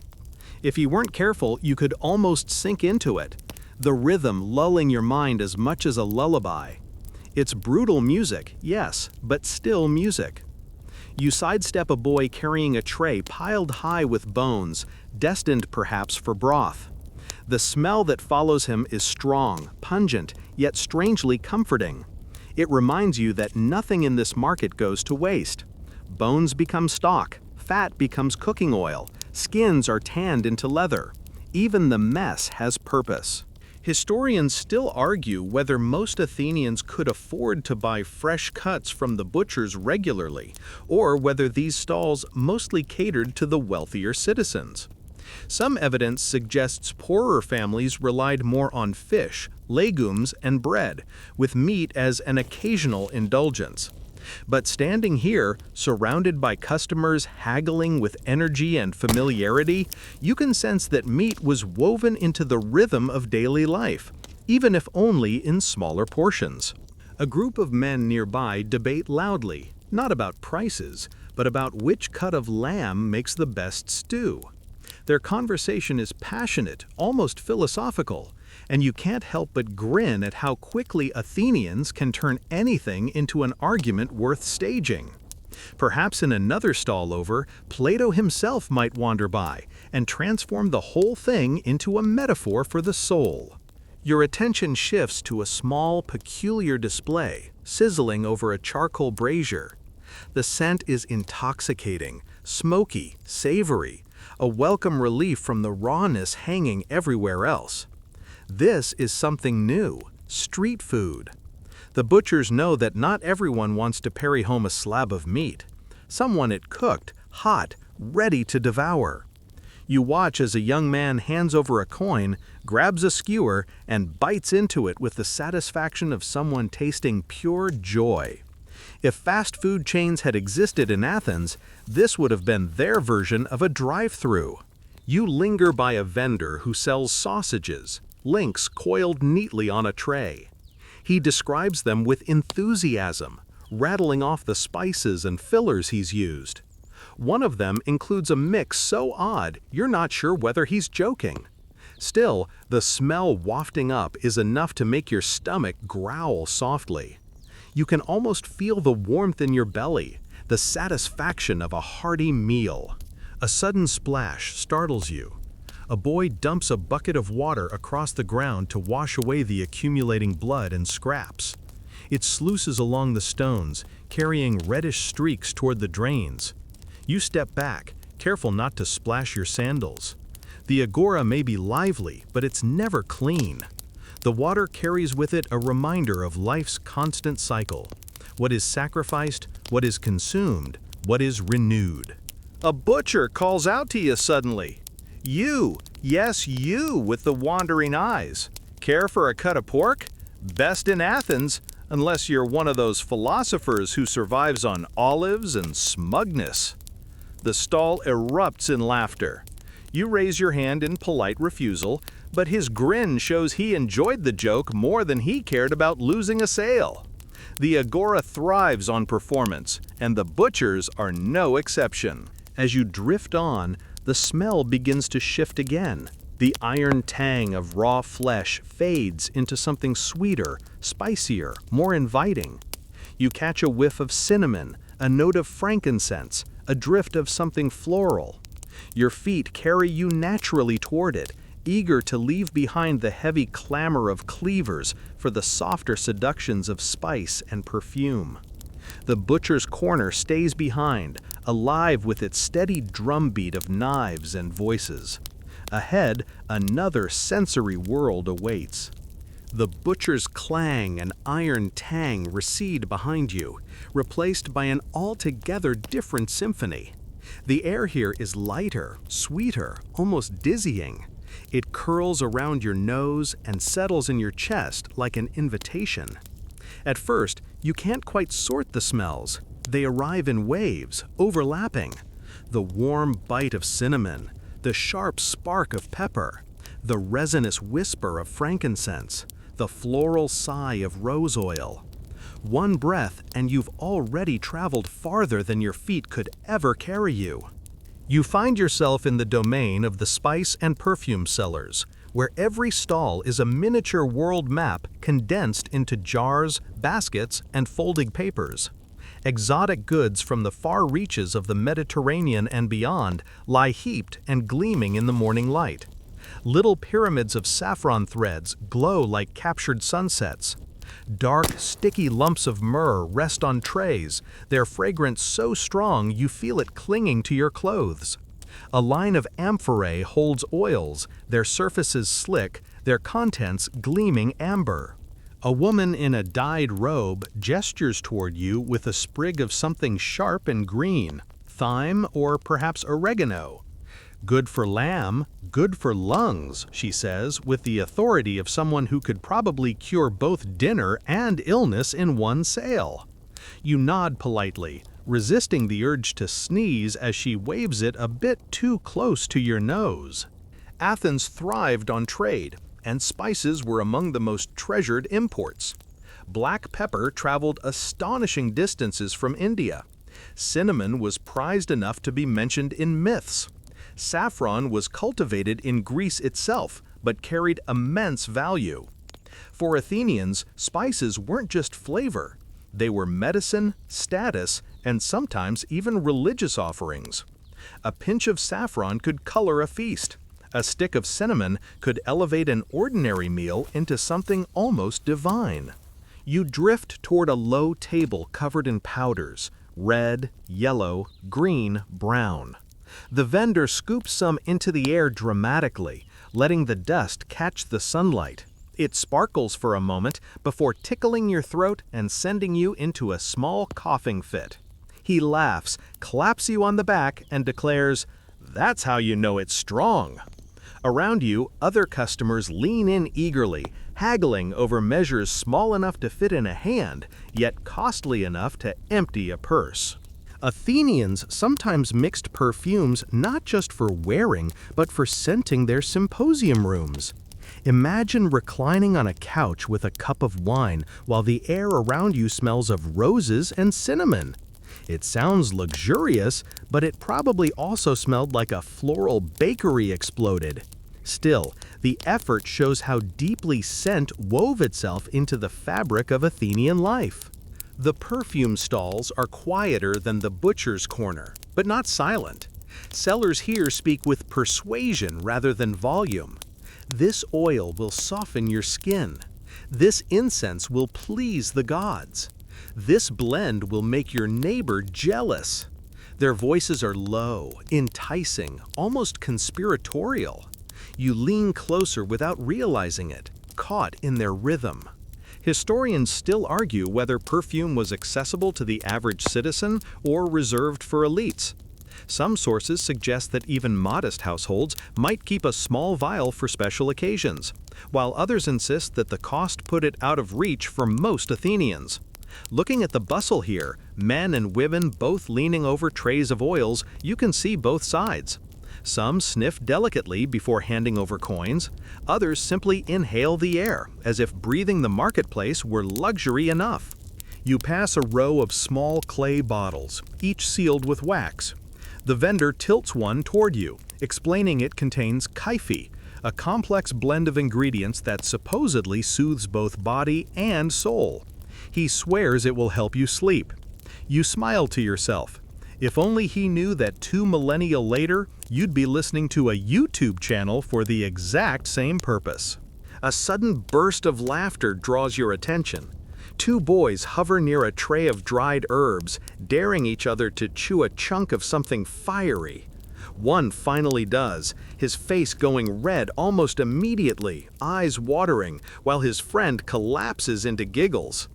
If you weren't careful, you could almost sink into it, the rhythm lulling your mind as much as a lullaby. It's brutal music, yes, but still music. You sidestep a boy carrying a tray piled high with bones, destined perhaps for broth. The smell that follows him is strong, pungent, yet strangely comforting. It reminds you that nothing in this market goes to waste. Bones become stock, fat becomes cooking oil, skins are tanned into leather. Even the mess has purpose. Historians still argue whether most Athenians could afford to buy fresh cuts from the butchers regularly, or whether these stalls mostly catered to the wealthier citizens. Some evidence suggests poorer families relied more on fish, legumes, and bread, with meat as an occasional indulgence. But standing here, surrounded by customers haggling with energy and familiarity, you can sense that meat was woven into the rhythm of daily life, even if only in smaller portions. A group of men nearby debate loudly, not about prices, but about which cut of lamb makes the best stew. Their conversation is passionate, almost philosophical, and you can't help but grin at how quickly Athenians can turn anything into an argument worth staging. Perhaps in another stall over, Plato himself might wander by and transform the whole thing into a metaphor for the soul. Your attention shifts to a small, peculiar display, sizzling over a charcoal brazier. The scent is intoxicating, smoky, savory, a welcome relief from the rawness hanging everywhere else. This is something new, street food. The butchers know that not everyone wants to carry home a slab of meat. Some want it cooked, hot, ready to devour. You watch as a young man hands over a coin, grabs a skewer, and bites into it with the satisfaction of someone tasting pure joy. If fast food chains had existed in Athens, this would have been their version of a drive-through. You linger by a vendor who sells sausages, links coiled neatly on a tray. He describes them with enthusiasm, rattling off the spices and fillers he's used. One of them includes a mix so odd you're not sure whether he's joking. Still, the smell wafting up is enough to make your stomach growl softly. You can almost feel the warmth in your belly, the satisfaction of a hearty meal. A sudden splash startles you. A boy dumps a bucket of water across the ground to wash away the accumulating blood and scraps. It sluices along the stones, carrying reddish streaks toward the drains. You step back, careful not to splash your sandals. The Agora may be lively, but it's never clean. The water carries with it a reminder of life's constant cycle. What is sacrificed, what is consumed, what is renewed. A butcher calls out to you suddenly. You, yes you with the wandering eyes. Care for a cut of pork? Best in Athens, unless you're one of those philosophers who survives on olives and smugness. The stall erupts in laughter. You raise your hand in polite refusal, but his grin shows he enjoyed the joke more than he cared about losing a sale. The Agora thrives on performance, and the butchers are no exception. As you drift on, the smell begins to shift again. The iron tang of raw flesh fades into something sweeter, spicier, more inviting. You catch a whiff of cinnamon, a note of frankincense, a drift of something floral. Your feet carry you naturally toward it, eager to leave behind the heavy clamor of cleavers for the softer seductions of spice and perfume. The butcher's corner stays behind, alive with its steady drumbeat of knives and voices. Ahead, another sensory world awaits. The butcher's clang and iron tang recede behind you, replaced by an altogether different symphony. The air here is lighter, sweeter, almost dizzying. It curls around your nose and settles in your chest like an invitation. At first, you can't quite sort the smells. They arrive in waves, overlapping. The warm bite of cinnamon, the sharp spark of pepper, the resinous whisper of frankincense, the floral sigh of rose oil. One breath and you've already traveled farther than your feet could ever carry you. You find yourself in the domain of the spice and perfume sellers, where every stall is a miniature world map condensed into jars, baskets, and folding papers. Exotic goods from the far reaches of the Mediterranean and beyond lie heaped and gleaming in the morning light. Little pyramids of saffron threads glow like captured sunsets. Dark, sticky lumps of myrrh rest on trays, their fragrance so strong you feel it clinging to your clothes. A line of amphorae holds oils, their surfaces slick, their contents gleaming amber. A woman in a dyed robe gestures toward you with a sprig of something sharp and green, thyme or perhaps oregano. Good for lamb, good for lungs, she says, with the authority of someone who could probably cure both dinner and illness in one sale. You nod politely, resisting the urge to sneeze as she waves it a bit too close to your nose. Athens thrived on trade, and spices were among the most treasured imports. Black pepper traveled astonishing distances from India. Cinnamon was prized enough to be mentioned in myths. Saffron was cultivated in Greece itself, but carried immense value. For Athenians, spices weren't just flavor. They were medicine, status, and sometimes even religious offerings. A pinch of saffron could color a feast. A stick of cinnamon could elevate an ordinary meal into something almost divine. You drift toward a low table covered in powders, red, yellow, green, brown. The vendor scoops some into the air dramatically, letting the dust catch the sunlight. It sparkles for a moment before tickling your throat and sending you into a small coughing fit. He laughs, claps you on the back, and declares, "That's how you know it's strong." Around you, other customers lean in eagerly, haggling over measures small enough to fit in a hand, yet costly enough to empty a purse. Athenians sometimes mixed perfumes not just for wearing, but for scenting their symposium rooms. Imagine reclining on a couch with a cup of wine while the air around you smells of roses and cinnamon. It sounds luxurious, but it probably also smelled like a floral bakery exploded. Still, the effort shows how deeply scent wove itself into the fabric of Athenian life. The perfume stalls are quieter than the butcher's corner, but not silent. Sellers here speak with persuasion rather than volume. This oil will soften your skin. This incense will please the gods. This blend will make your neighbor jealous. Their voices are low, enticing, almost conspiratorial. You lean closer without realizing it, caught in their rhythm. Historians still argue whether perfume was accessible to the average citizen or reserved for elites. Some sources suggest that even modest households might keep a small vial for special occasions, while others insist that the cost put it out of reach for most Athenians. Looking at the bustle here, men and women both leaning over trays of oils, you can see both sides. Some sniff delicately before handing over coins. Others simply inhale the air, as if breathing the marketplace were luxury enough. You pass a row of small clay bottles, each sealed with wax. The vendor tilts one toward you, explaining it contains kyphi, a complex blend of ingredients that supposedly soothes both body and soul. He swears it will help you sleep. You smile to yourself. If only he knew that 2 millennia later, you'd be listening to a YouTube channel for the exact same purpose. A sudden burst of laughter draws your attention. 2 boys hover near a tray of dried herbs, daring each other to chew a chunk of something fiery. One finally does, his face going red almost immediately, eyes watering, while his friend collapses into giggles.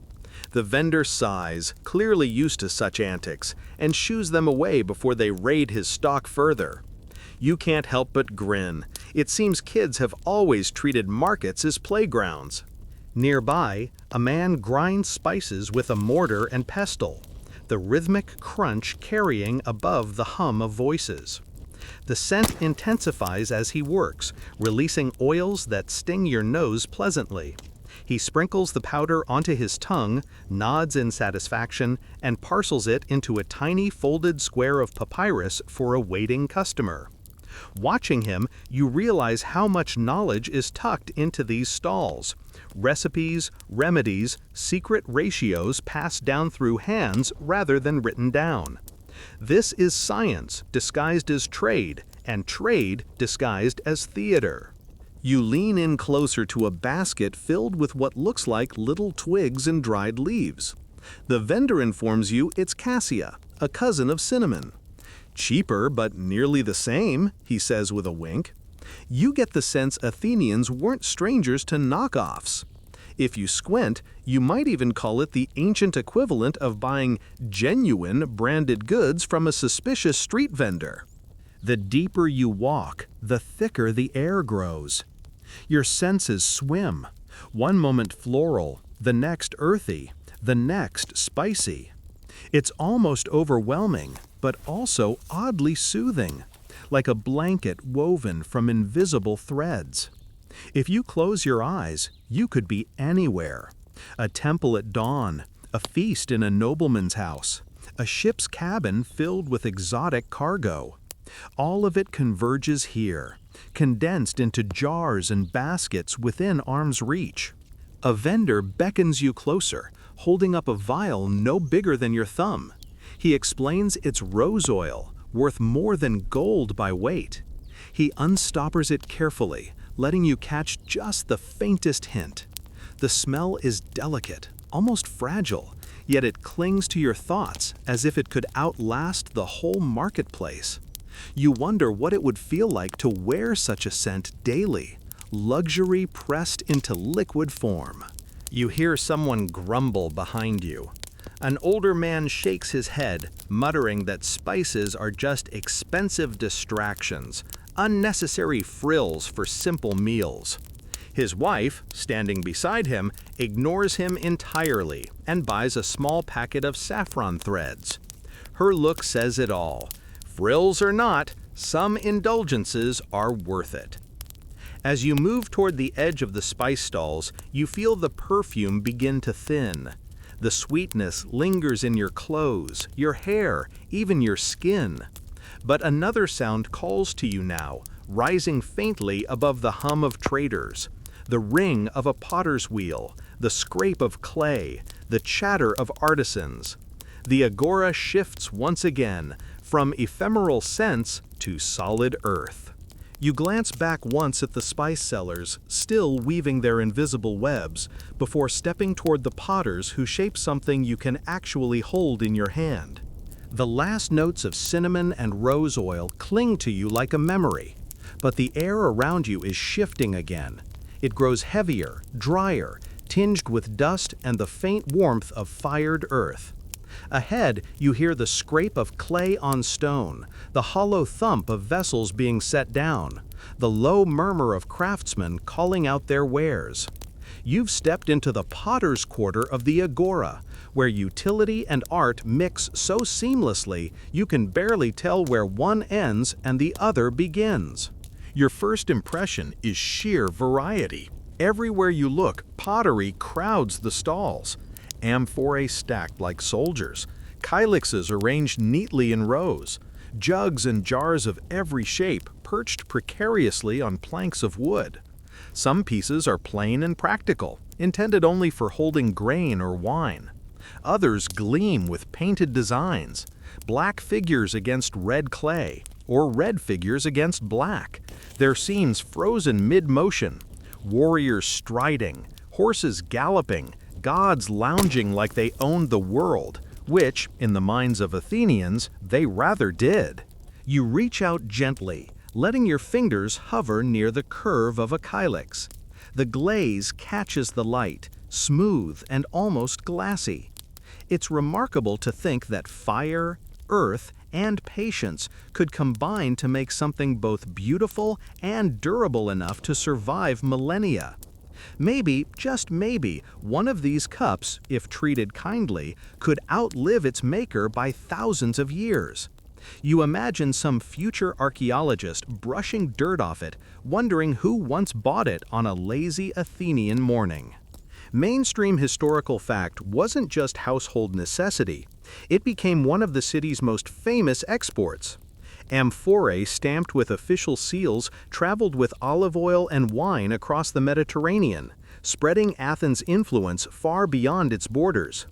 The vendor sighs, clearly used to such antics, and shoos them away before they raid his stock further. You can't help but grin. It seems kids have always treated markets as playgrounds. Nearby, a man grinds spices with a mortar and pestle, the rhythmic crunch carrying above the hum of voices. The scent intensifies as he works, releasing oils that sting your nose pleasantly. He sprinkles the powder onto his tongue, nods in satisfaction, and parcels it into a tiny folded square of papyrus for a waiting customer. Watching him, you realize how much knowledge is tucked into these stalls. Recipes, remedies, secret ratios passed down through hands rather than written down. This is science disguised as trade, and trade disguised as theater. You lean in closer to a basket filled with what looks like little twigs and dried leaves. The vendor informs you it's cassia, a cousin of cinnamon. Cheaper, but nearly the same, he says with a wink. You get the sense Athenians weren't strangers to knockoffs. If you squint, you might even call it the ancient equivalent of buying genuine branded goods from a suspicious street vendor. The deeper you walk, the thicker the air grows. Your senses swim. One moment floral, the next earthy, the next spicy. It's almost overwhelming, but also oddly soothing, like a blanket woven from invisible threads. If you close your eyes, you could be anywhere. A temple at dawn, a feast in a nobleman's house, a ship's cabin filled with exotic cargo. All of it converges here, condensed into jars and baskets within arm's reach. A vendor beckons you closer, holding up a vial no bigger than your thumb. He explains it's rose oil, worth more than gold by weight. He unstoppers it carefully, letting you catch just the faintest hint. The smell is delicate, almost fragile, yet it clings to your thoughts as if it could outlast the whole marketplace. You wonder what it would feel like to wear such a scent daily, luxury pressed into liquid form. You hear someone grumble behind you. An older man shakes his head, muttering that spices are just expensive distractions, unnecessary frills for simple meals. His wife, standing beside him, ignores him entirely and buys a small packet of saffron threads. Her look says it all. Frills or not, some indulgences are worth it. As you move toward the edge of the spice stalls, you feel the perfume begin to thin. The sweetness lingers in your clothes, your hair, even your skin. But another sound calls to you now, rising faintly above the hum of traders. The ring of a potter's wheel, the scrape of clay, the chatter of artisans. The Agora shifts once again, from ephemeral scents to solid earth. You glance back once at the spice sellers, still weaving their invisible webs, before stepping toward the potters who shape something you can actually hold in your hand. The last notes of cinnamon and rose oil cling to you like a memory, but the air around you is shifting again. It grows heavier, drier, tinged with dust and the faint warmth of fired earth. Ahead, you hear the scrape of clay on stone, the hollow thump of vessels being set down, the low murmur of craftsmen calling out their wares. You've stepped into the potter's quarter of the Agora, where utility and art mix so seamlessly you can barely tell where one ends and the other begins. Your first impression is sheer variety. Everywhere you look, pottery crowds the stalls. Amphorae stacked like soldiers, kylixes arranged neatly in rows, jugs and jars of every shape perched precariously on planks of wood. Some pieces are plain and practical, intended only for holding grain or wine. Others gleam with painted designs, black figures against red clay, or red figures against black, their scenes frozen mid-motion, warriors striding, horses galloping, gods lounging like they owned the world, which, in the minds of Athenians, they rather did. You reach out gently, letting your fingers hover near the curve of a kylix. The glaze catches the light, smooth and almost glassy. It's remarkable to think that fire, earth, and patience could combine to make something both beautiful and durable enough to survive millennia. Maybe, just maybe, one of these cups, if treated kindly, could outlive its maker by thousands of years. You imagine some future archaeologist brushing dirt off it, wondering who once bought it on a lazy Athenian morning. Mainstream historical fact wasn't just household necessity. It became one of the city's most famous exports. Amphorae stamped with official seals traveled with olive oil and wine across the Mediterranean, spreading Athens' influence far beyond its borders.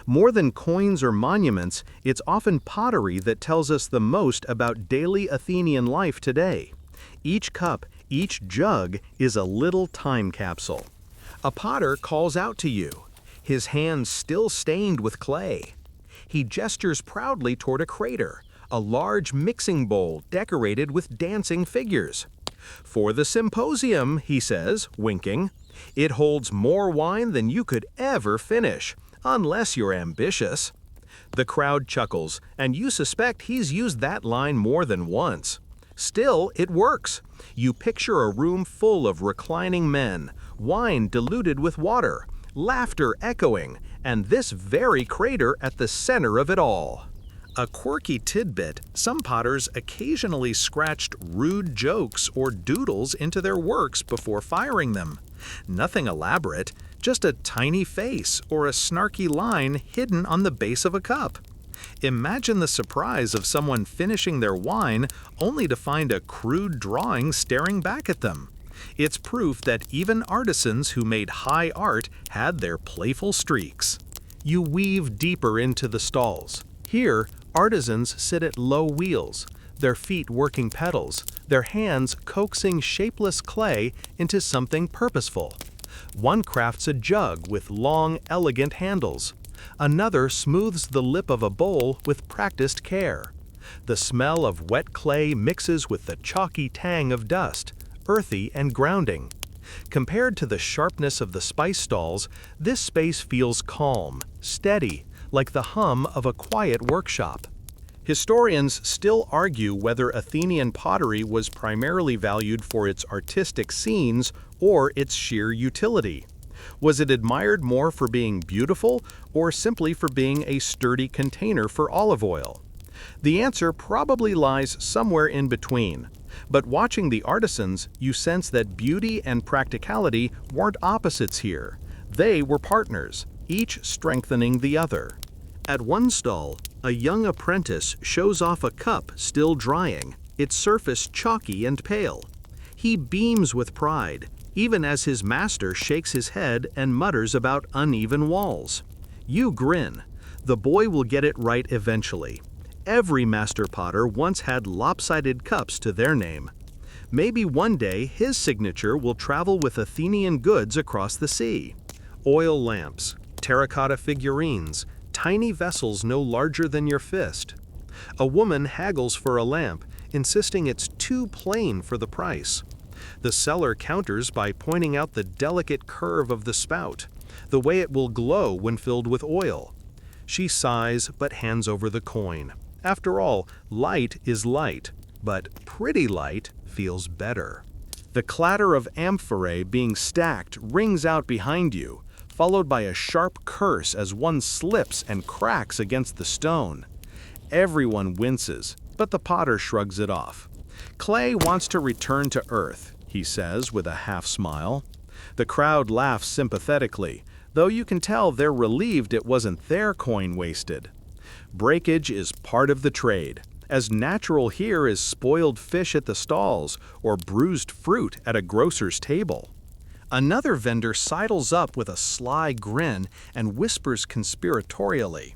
More than coins or monuments, it's often pottery that tells us the most about daily Athenian life today. Each cup, each jug is a little time capsule. A potter calls out to you, his hands still stained with clay. He gestures proudly toward a crater, a large mixing bowl decorated with dancing figures. "For the symposium," he says, winking. "It holds more wine than you could ever finish, unless you're ambitious." The crowd chuckles, and you suspect he's used that line more than once. Still, it works. You picture a room full of reclining men, wine diluted with water, laughter echoing, and this very crater at the center of it all. A quirky tidbit, some potters occasionally scratched rude jokes or doodles into their works before firing them. Nothing elaborate, just a tiny face or a snarky line hidden on the base of a cup. Imagine the surprise of someone finishing their wine only to find a crude drawing staring back at them. It's proof that even artisans who made high art had their playful streaks. You weave deeper into the stalls. Here, artisans sit at low wheels, their feet working pedals, their hands coaxing shapeless clay into something purposeful. One crafts a jug with long, elegant handles. Another smooths the lip of a bowl with practiced care. The smell of wet clay mixes with the chalky tang of dust, earthy and grounding. Compared to the sharpness of the spice stalls, this space feels calm, steady, like the hum of a quiet workshop. Historians still argue whether Athenian pottery was primarily valued for its artistic scenes or its sheer utility. Was it admired more for being beautiful or simply for being a sturdy container for olive oil? The answer probably lies somewhere in between. But watching the artisans, you sense that beauty and practicality weren't opposites here. They were partners, each strengthening the other. At one stall, a young apprentice shows off a cup still drying, its surface chalky and pale. He beams with pride, even as his master shakes his head and mutters about uneven walls. You grin. The boy will get it right eventually. Every master potter once had lopsided cups to their name. Maybe one day his signature will travel with Athenian goods across the sea. Oil lamps, terracotta figurines, tiny vessels no larger than your fist. A woman haggles for a lamp, insisting it's too plain for the price. The seller counters by pointing out the delicate curve of the spout, the way it will glow when filled with oil. She sighs but hands over the coin. After all, light is light, but pretty light feels better. The clatter of amphorae being stacked rings out behind you, followed by a sharp curse as one slips and cracks against the stone. Everyone winces, but the potter shrugs it off. Clay wants to return to earth, he says with a half smile. The crowd laughs sympathetically, though you can tell they're relieved it wasn't their coin wasted. Breakage is part of the trade, as natural here as spoiled fish at the stalls or bruised fruit at a grocer's table. Another vendor sidles up with a sly grin and whispers conspiratorially.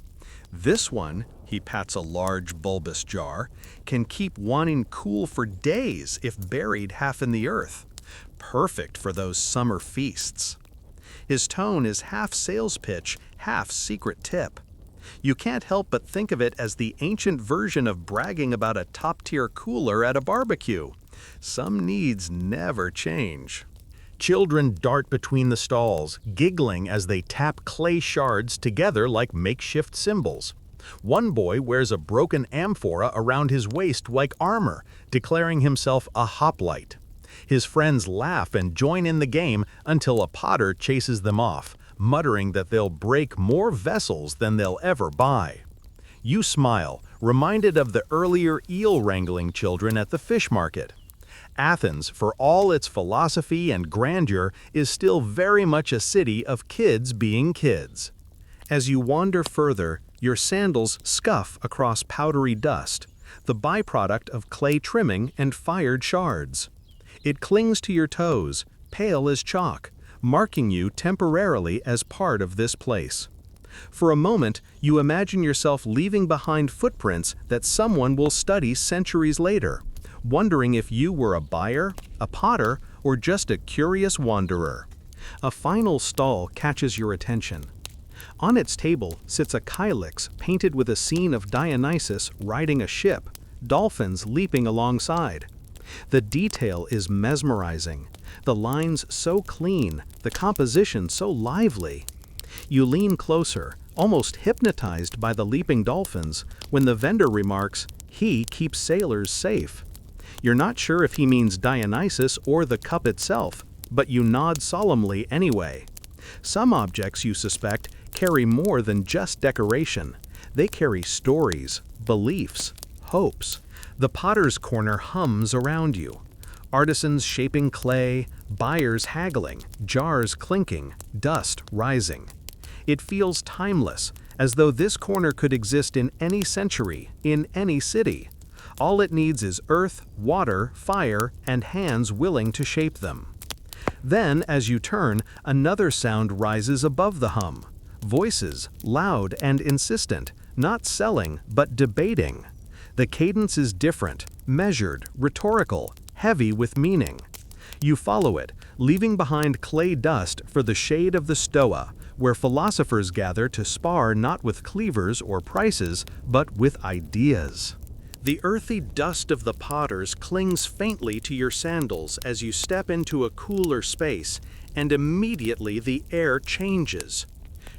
This one, he pats a large bulbous jar, can keep wine cool for days if buried half in the earth. Perfect for those summer feasts. His tone is half sales pitch, half secret tip. You can't help but think of it as the ancient version of bragging about a top-tier cooler at a barbecue. Some needs never change. Children dart between the stalls, giggling as they tap clay shards together like makeshift cymbals. One boy wears a broken amphora around his waist like armor, declaring himself a hoplite. His friends laugh and join in the game until a potter chases them off, muttering that they'll break more vessels than they'll ever buy. You smile, reminded of the earlier eel-wrangling children at the fish market. Athens, for all its philosophy and grandeur, is still very much a city of kids being kids. As you wander further, your sandals scuff across powdery dust, the byproduct of clay trimming and fired shards. It clings to your toes, pale as chalk, marking you temporarily as part of this place. For a moment, you imagine yourself leaving behind footprints that someone will study centuries later, wondering if you were a buyer, a potter, or just a curious wanderer. A final stall catches your attention. On its table sits a kylix painted with a scene of Dionysus riding a ship, dolphins leaping alongside. The detail is mesmerizing, the lines so clean, the composition so lively. You lean closer, almost hypnotized by the leaping dolphins, when the vendor remarks, "He keeps sailors safe." You're not sure if he means Dionysus or the cup itself, but you nod solemnly anyway. Some objects, you suspect, carry more than just decoration. They carry stories, beliefs, hopes. The potter's corner hums around you. Artisans shaping clay, buyers haggling, jars clinking, dust rising. It feels timeless, as though this corner could exist in any century, in any city. All it needs is earth, water, fire, and hands willing to shape them. Then, as you turn, another sound rises above the hum. Voices, loud and insistent, not selling, but debating. The cadence is different, measured, rhetorical, heavy with meaning. You follow it, leaving behind clay dust for the shade of the Stoa, where philosophers gather to spar not with cleavers or prices, but with ideas. The earthy dust of the potters clings faintly to your sandals as you step into a cooler space, and immediately the air changes.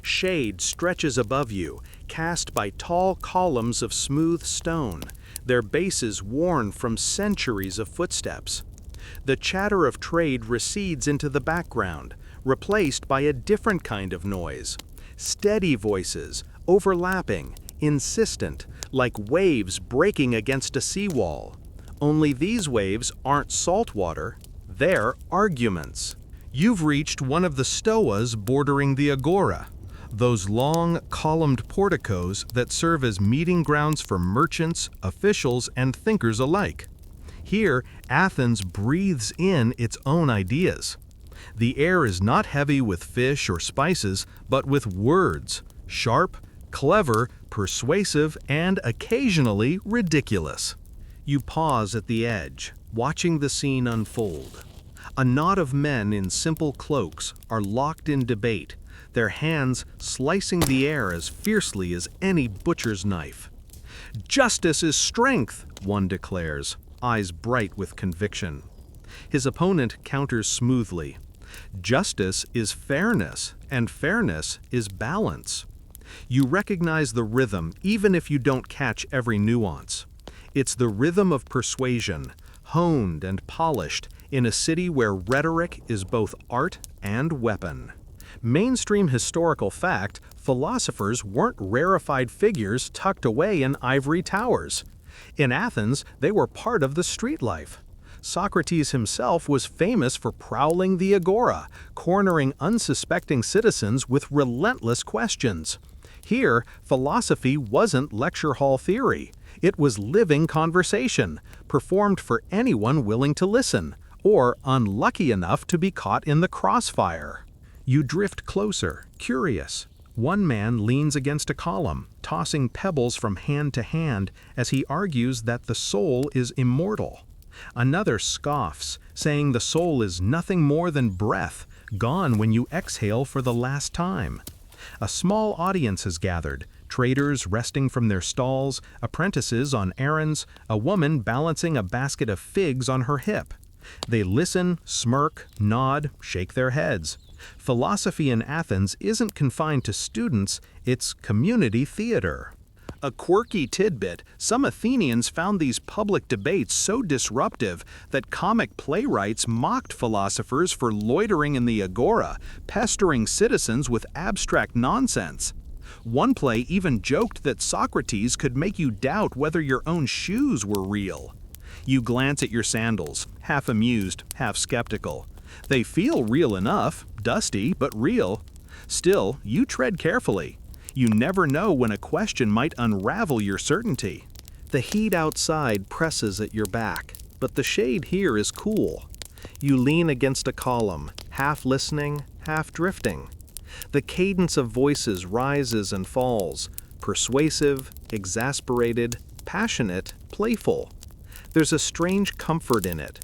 Shade stretches above you, cast by tall columns of smooth stone, their bases worn from centuries of footsteps. The chatter of trade recedes into the background, replaced by a different kind of noise. Steady voices, overlapping, insistent, like waves breaking against a seawall. Only these waves aren't salt water, they're arguments. You've reached one of the stoas bordering the Agora, those long, columned porticos that serve as meeting grounds for merchants, officials, and thinkers alike. Here, Athens breathes in its own ideas. The air is not heavy with fish or spices, but with words, sharp, clever, persuasive, and occasionally ridiculous. You pause at the edge, watching the scene unfold. A knot of men in simple cloaks are locked in debate, their hands slicing the air as fiercely as any butcher's knife. "Justice is strength," one declares, eyes bright with conviction. His opponent counters smoothly. "Justice is fairness, and fairness is balance." You recognize the rhythm even if you don't catch every nuance. It's the rhythm of persuasion, honed and polished in a city where rhetoric is both art and weapon. Mainstream historical fact, philosophers weren't rarefied figures tucked away in ivory towers. In Athens, they were part of the street life. Socrates himself was famous for prowling the Agora, cornering unsuspecting citizens with relentless questions. Here, philosophy wasn't lecture hall theory. It was living conversation, performed for anyone willing to listen, or unlucky enough to be caught in the crossfire. You drift closer, curious. One man leans against a column, tossing pebbles from hand to hand as he argues that the soul is immortal. Another scoffs, saying the soul is nothing more than breath, gone when you exhale for the last time. A small audience has gathered, traders resting from their stalls, apprentices on errands, a woman balancing a basket of figs on her hip. They listen, smirk, nod, shake their heads. Philosophy in Athens isn't confined to students, it's community theater. A quirky tidbit, some Athenians found these public debates so disruptive that comic playwrights mocked philosophers for loitering in the Agora, pestering citizens with abstract nonsense. One play even joked that Socrates could make you doubt whether your own shoes were real. You glance at your sandals, half amused, half skeptical. They feel real enough, dusty but real. Still, you tread carefully. You never know when a question might unravel your certainty. The heat outside presses at your back, but the shade here is cool. You lean against a column, half listening, half drifting. The cadence of voices rises and falls, persuasive, exasperated, passionate, playful. There's a strange comfort in it.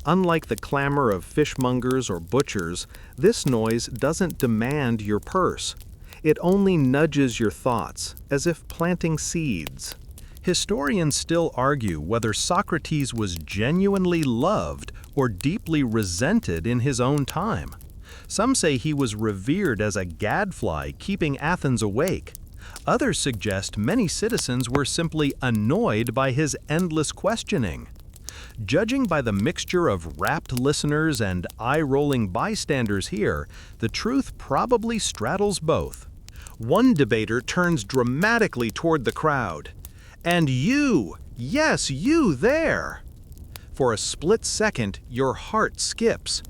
Unlike the clamor of fishmongers or butchers, this noise doesn't demand your purse. It only nudges your thoughts, as if planting seeds. Historians still argue whether Socrates was genuinely loved or deeply resented in his own time. Some say he was revered as a gadfly keeping Athens awake. Others suggest many citizens were simply annoyed by his endless questioning. Judging by the mixture of rapt listeners and eye-rolling bystanders here, the truth probably straddles both. One debater turns dramatically toward the crowd. "And you! Yes, you there!" For a split second, your heart skips.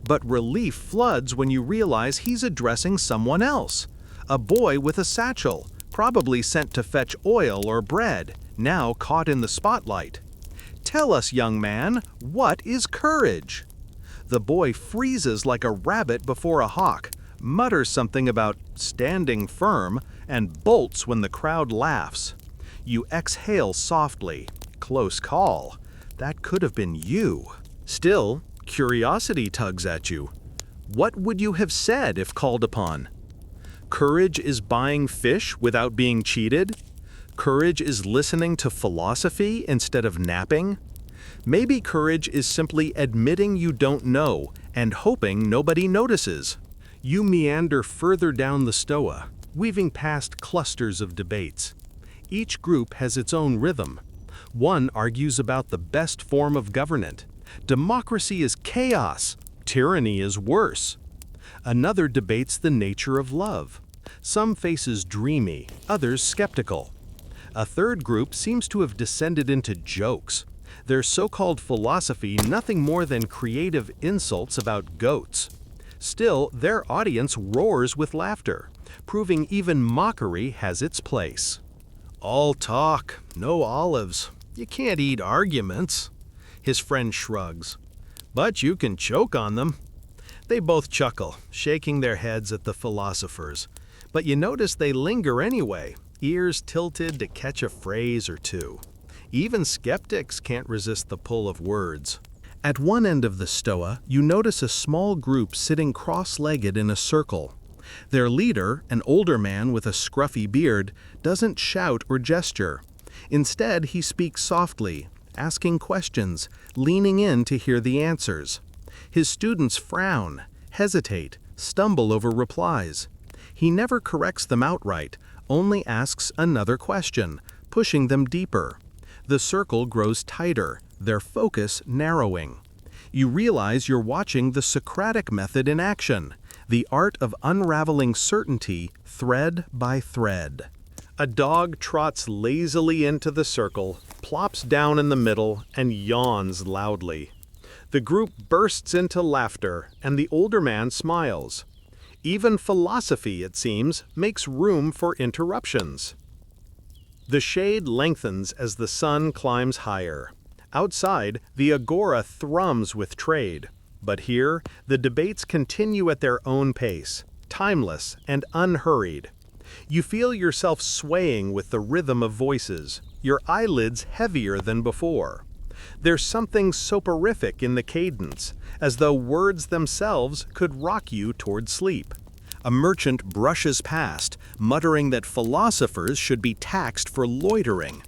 But relief floods when you realize he's addressing someone else. A boy with a satchel, probably sent to fetch oil or bread, now caught in the spotlight. "Tell us, young man, what is courage?" The boy freezes like a rabbit before a hawk, mutters something about standing firm, and bolts when the crowd laughs. You exhale softly. Close call. That could have been you. Still, curiosity tugs at you. What would you have said if called upon? Courage is buying fish without being cheated? Courage is listening to philosophy instead of napping? Maybe courage is simply admitting you don't know and hoping nobody notices. You meander further down the stoa, weaving past clusters of debates. Each group has its own rhythm. One argues about the best form of government. Democracy is chaos. Tyranny is worse. Another debates the nature of love. Some faces dreamy, others skeptical. A third group seems to have descended into jokes. Their so-called philosophy nothing more than creative insults about goats. Still, their audience roars with laughter, proving even mockery has its place. All talk, no olives. You can't eat arguments. His friend shrugs. But you can choke on them. They both chuckle, shaking their heads at the philosophers. But you notice they linger anyway, ears tilted to catch a phrase or two. Even skeptics can't resist the pull of words. At one end of the stoa, you notice a small group sitting cross-legged in a circle. Their leader, an older man with a scruffy beard, doesn't shout or gesture. Instead, he speaks softly, asking questions, leaning in to hear the answers. His students frown, hesitate, stumble over replies. He never corrects them outright, only asks another question, pushing them deeper. The circle grows tighter, their focus narrowing. You realize you're watching the Socratic method in action, the art of unraveling certainty thread by thread. A dog trots lazily into the circle, plops down in the middle, and yawns loudly. The group bursts into laughter, and the older man smiles. Even philosophy, it seems, makes room for interruptions. The shade lengthens as the sun climbs higher. Outside, the Agora thrums with trade. But here, the debates continue at their own pace, timeless and unhurried. You feel yourself swaying with the rhythm of voices, your eyelids heavier than before. There's something soporific in the cadence, as though words themselves could rock you toward sleep. A merchant brushes past, muttering that philosophers should be taxed for loitering.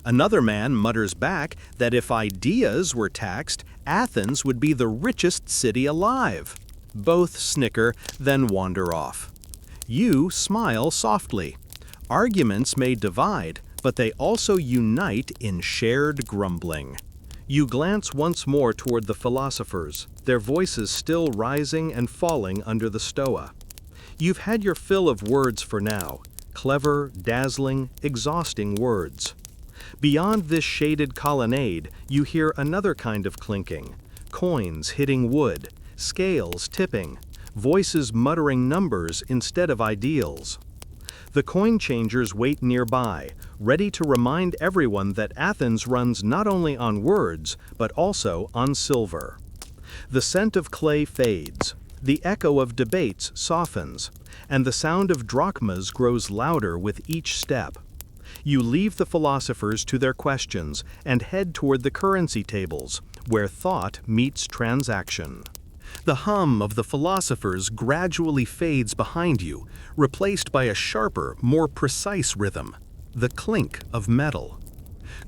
Another man mutters back that if ideas were taxed, Athens would be the richest city alive. Both snicker, then wander off. You smile softly. Arguments may divide, but they also unite in shared grumbling. You glance once more toward the philosophers, their voices still rising and falling under the stoa. You've had your fill of words for now, clever, dazzling, exhausting words. Beyond this shaded colonnade, you hear another kind of clinking, coins hitting wood, scales tipping, voices muttering numbers instead of ideals. The coin changers wait nearby, ready to remind everyone that Athens runs not only on words, but also on silver. The scent of clay fades, the echo of debates softens, and the sound of drachmas grows louder with each step. You leave the philosophers to their questions and head toward the currency tables, where thought meets transaction. The hum of the philosophers gradually fades behind you, replaced by a sharper, more precise rhythm, the clink of metal.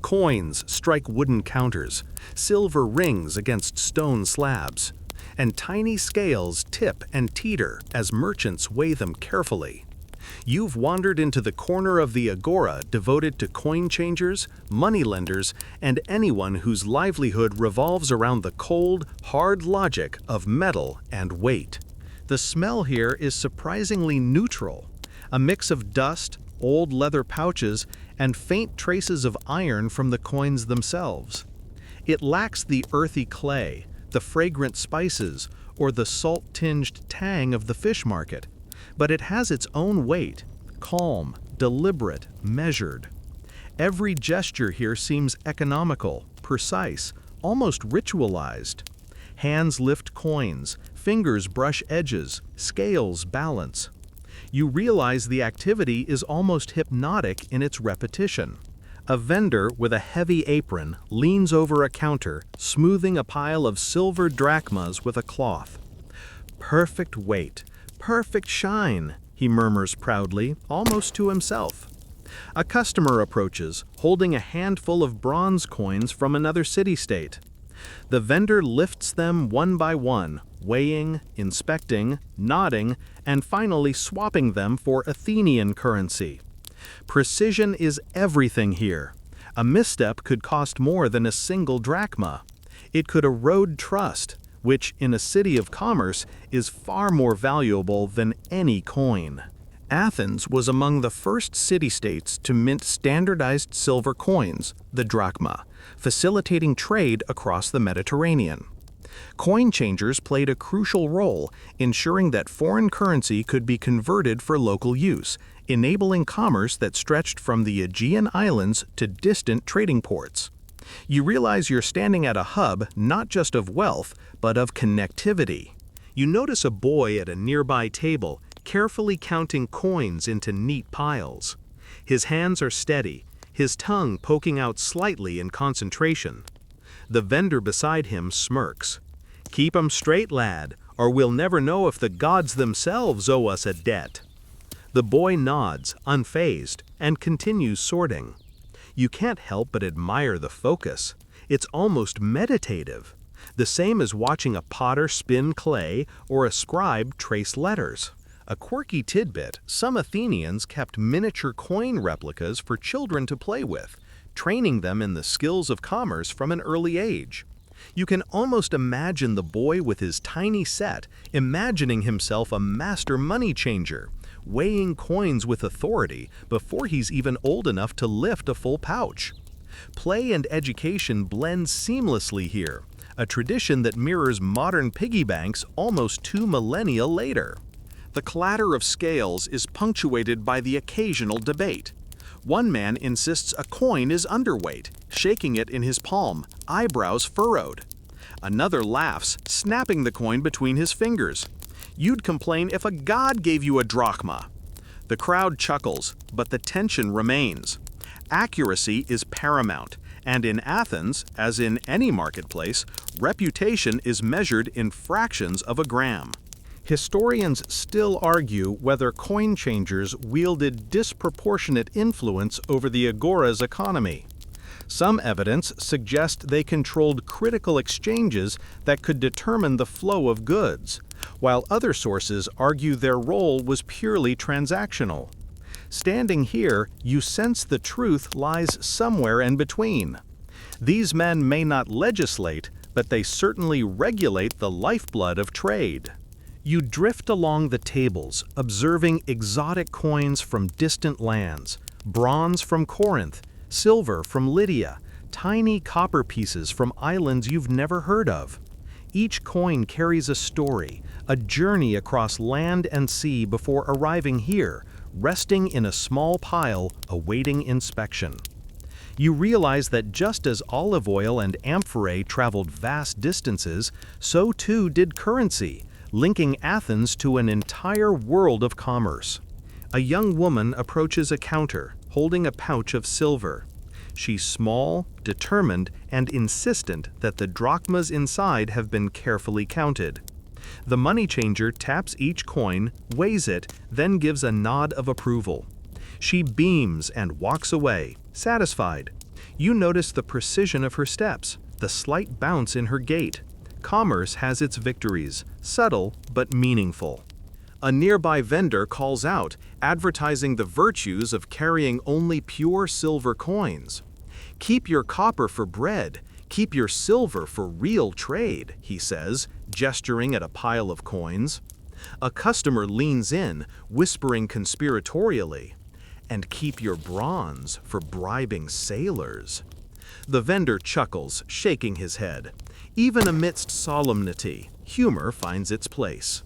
Coins strike wooden counters, silver rings against stone slabs, and tiny scales tip and teeter as merchants weigh them carefully. You've wandered into the corner of the Agora devoted to coin changers, moneylenders, and anyone whose livelihood revolves around the cold, hard logic of metal and weight. The smell here is surprisingly neutral, a mix of dust, old leather pouches, and faint traces of iron from the coins themselves. It lacks the earthy clay, the fragrant spices, or the salt-tinged tang of the fish market, but it has its own weight, calm, deliberate, measured. Every gesture here seems economical, precise, almost ritualized. Hands lift coins, fingers brush edges, scales balance. You realize the activity is almost hypnotic in its repetition. A vendor with a heavy apron leans over a counter, smoothing a pile of silver drachmas with a cloth. Perfect weight, perfect shine, he murmurs proudly, almost to himself. A customer approaches, holding a handful of bronze coins from another city-state. The vendor lifts them one by one, weighing, inspecting, nodding, and finally swapping them for Athenian currency. Precision is everything here. A misstep could cost more than a single drachma. It could erode trust, which in a city of commerce is far more valuable than any coin. Athens was among the first city-states to mint standardized silver coins, the drachma, facilitating trade across the Mediterranean. Coin changers played a crucial role, ensuring that foreign currency could be converted for local use, enabling commerce that stretched from the Aegean Islands to distant trading ports. You realize you're standing at a hub not just of wealth, but of connectivity. You notice a boy at a nearby table, carefully counting coins into neat piles. His hands are steady, his tongue poking out slightly in concentration. The vendor beside him smirks. "Keep 'em straight, lad, or we'll never know if the gods themselves owe us a debt." The boy nods, unfazed, and continues sorting. You can't help but admire the focus. It's almost meditative, the same as watching a potter spin clay or a scribe trace letters. A quirky tidbit, some Athenians kept miniature coin replicas for children to play with, training them in the skills of commerce from an early age. You can almost imagine the boy with his tiny set, imagining himself a master money changer, weighing coins with authority before he's even old enough to lift a full pouch. Play and education blend seamlessly here, a tradition that mirrors modern piggy banks almost 2 millennia later. The clatter of scales is punctuated by the occasional debate. One man insists a coin is underweight, shaking it in his palm, eyebrows furrowed. Another laughs, snapping the coin between his fingers. You'd complain if a god gave you a drachma. The crowd chuckles, but the tension remains. Accuracy is paramount, and in Athens, as in any marketplace, reputation is measured in fractions of a gram. Historians still argue whether coin changers wielded disproportionate influence over the Agora's economy. Some evidence suggests they controlled critical exchanges that could determine the flow of goods, while other sources argue their role was purely transactional. Standing here, you sense the truth lies somewhere in between. These men may not legislate, but they certainly regulate the lifeblood of trade. You drift along the tables, observing exotic coins from distant lands, bronze from Corinth, silver from Lydia, tiny copper pieces from islands you've never heard of. Each coin carries a story, a journey across land and sea before arriving here, resting in a small pile, awaiting inspection. You realize that just as olive oil and amphorae traveled vast distances, so too did currency, linking Athens to an entire world of commerce. A young woman approaches a counter, holding a pouch of silver. She's small, determined, and insistent that the drachmas inside have been carefully counted. The money changer taps each coin, weighs it, then gives a nod of approval. She beams and walks away, satisfied. You notice the precision of her steps, the slight bounce in her gait. Commerce has its victories, subtle but meaningful. A nearby vendor calls out, advertising the virtues of carrying only pure silver coins. "Keep your copper for bread, keep your silver for real trade," he says, gesturing at a pile of coins. A customer leans in, whispering conspiratorially, "And keep your bronze for bribing sailors." The vendor chuckles, shaking his head. Even amidst solemnity, humor finds its place.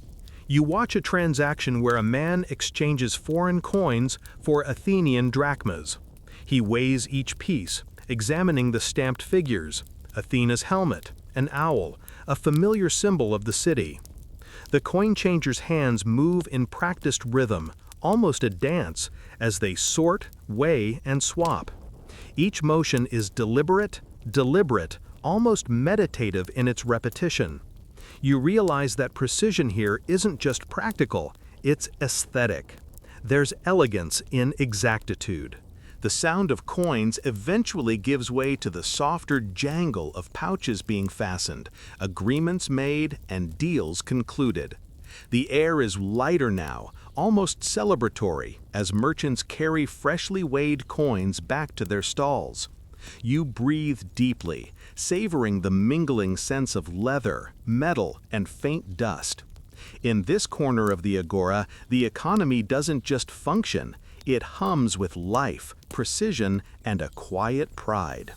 You watch a transaction where a man exchanges foreign coins for Athenian drachmas. He weighs each piece, examining the stamped figures, Athena's helmet, an owl, a familiar symbol of the city. The coin changer's hands move in practiced rhythm, almost a dance, as they sort, weigh, and swap. Each motion is deliberate, almost meditative in its repetition. You realize that precision here isn't just practical, it's aesthetic. There's elegance in exactitude. The sound of coins eventually gives way to the softer jangle of pouches being fastened, agreements made, and deals concluded. The air is lighter now, almost celebratory, as merchants carry freshly weighed coins back to their stalls. You breathe deeply, savoring the mingling sense of leather, metal, and faint dust. In this corner of the Agora, the economy doesn't just function, it hums with life, precision, and a quiet pride.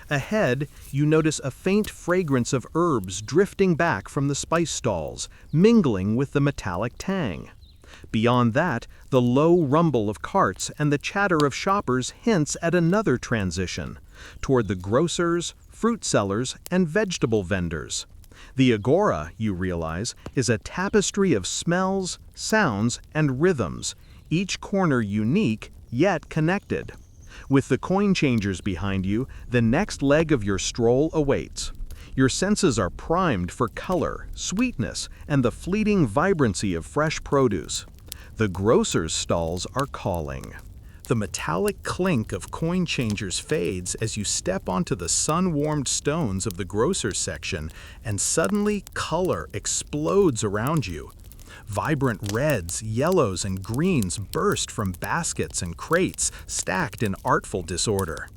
Ahead, you notice a faint fragrance of herbs drifting back from the spice stalls, mingling with the metallic tang. Beyond that, the low rumble of carts and the chatter of shoppers hints at another transition, toward the grocers, fruit sellers, and vegetable vendors. The Agora, you realize, is a tapestry of smells, sounds, and rhythms, each corner unique, yet connected. With the coin changers behind you, the next leg of your stroll awaits. Your senses are primed for color, sweetness, and the fleeting vibrancy of fresh produce. The grocer's stalls are calling. The metallic clink of coin changers fades as you step onto the sun-warmed stones of the grocer's section, and suddenly color explodes around you. Vibrant reds, yellows, and greens burst from baskets and crates stacked in artful disorder.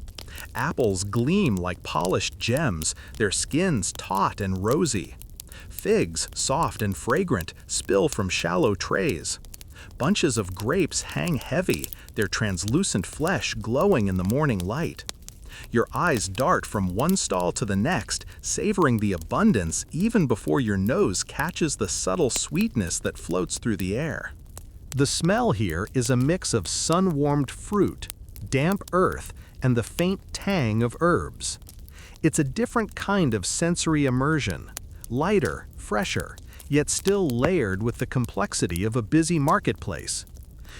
Apples gleam like polished gems, their skins taut and rosy. Figs, soft and fragrant, spill from shallow trays. Bunches of grapes hang heavy, their translucent flesh glowing in the morning light. Your eyes dart from one stall to the next, savoring the abundance even before your nose catches the subtle sweetness that floats through the air. The smell here is a mix of sun-warmed fruit, damp earth, and the faint tang of herbs. It's a different kind of sensory immersion, lighter, fresher, yet still layered with the complexity of a busy marketplace.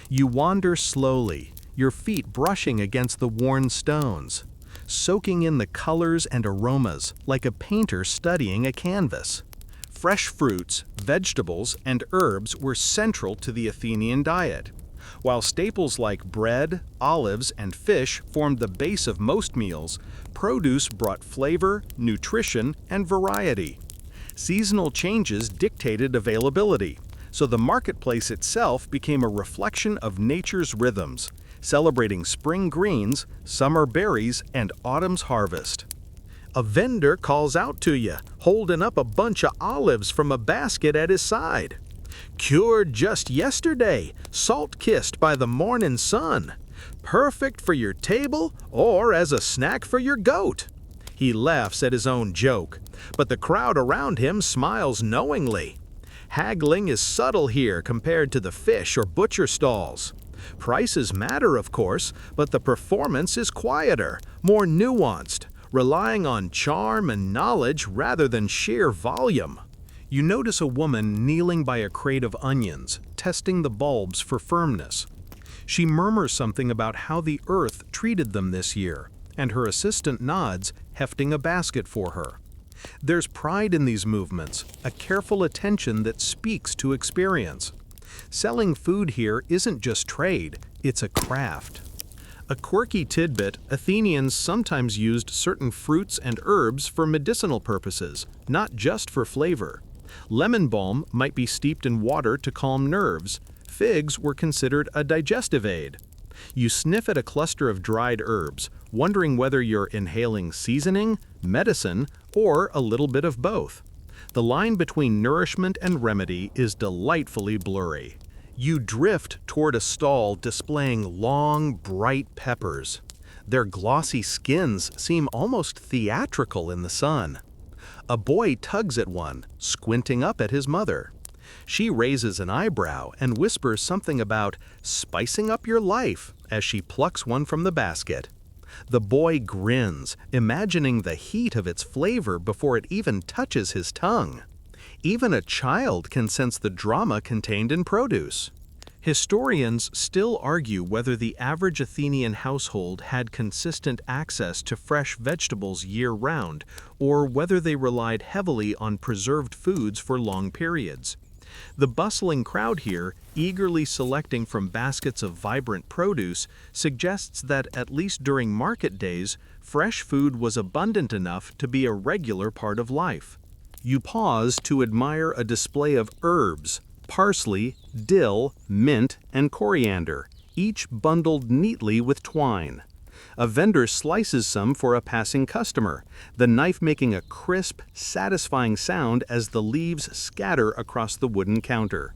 You wander slowly, your feet brushing against the worn stones, soaking in the colors and aromas like a painter studying a canvas. Fresh fruits, vegetables, and herbs were central to the Athenian diet, while staples like bread, olives, and fish formed the base of most meals. Produce brought flavor, nutrition, and variety. Seasonal changes dictated availability. So the marketplace itself became a reflection of nature's rhythms, celebrating spring greens, summer berries, and autumn's harvest. A vendor calls out to you, holding up a bunch of olives from a basket at his side. Cured just yesterday, salt-kissed by the morning sun. Perfect for your table or as a snack for your goat. He laughs at his own joke, but the crowd around him smiles knowingly. Haggling is subtle here compared to the fish or butcher stalls. Prices matter, of course, but the performance is quieter, more nuanced, relying on charm and knowledge rather than sheer volume. You notice a woman kneeling by a crate of onions, testing the bulbs for firmness. She murmurs something about how the earth treated them this year, and her assistant nods, hefting a basket for her. There's pride in these movements, a careful attention that speaks to experience. Selling food here isn't just trade, it's a craft. A quirky tidbit, Athenians sometimes used certain fruits and herbs for medicinal purposes, not just for flavor. Lemon balm might be steeped in water to calm nerves. Figs were considered a digestive aid. You sniff at a cluster of dried herbs, wondering whether you're inhaling seasoning, medicine, or a little bit of both. The line between nourishment and remedy is delightfully blurry. You drift toward a stall displaying long, bright peppers. Their glossy skins seem almost theatrical in the sun. A boy tugs at one, squinting up at his mother. She raises an eyebrow and whispers something about spicing up your life as she plucks one from the basket. The boy grins, imagining the heat of its flavor before it even touches his tongue. Even a child can sense the drama contained in produce. Historians still argue whether the average Athenian household had consistent access to fresh vegetables year-round, or whether they relied heavily on preserved foods for long periods. The bustling crowd here, eagerly selecting from baskets of vibrant produce, suggests that at least during market days, fresh food was abundant enough to be a regular part of life. You pause to admire a display of herbs, parsley, dill, mint, and coriander, each bundled neatly with twine. A vendor slices some for a passing customer, the knife making a crisp, satisfying sound as the leaves scatter across the wooden counter.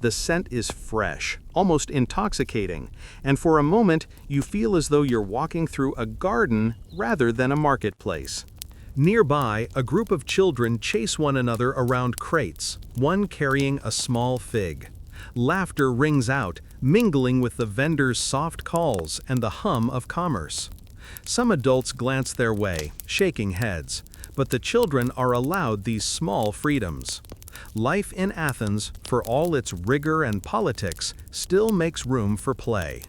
The scent is fresh, almost intoxicating, and for a moment you feel as though you're walking through a garden rather than a marketplace. Nearby, a group of children chase one another around crates, one carrying a small fig. Laughter rings out, mingling with the vendors' soft calls and the hum of commerce. Some adults glance their way, shaking heads, but the children are allowed these small freedoms. Life in Athens, for all its rigor and politics, still makes room for play.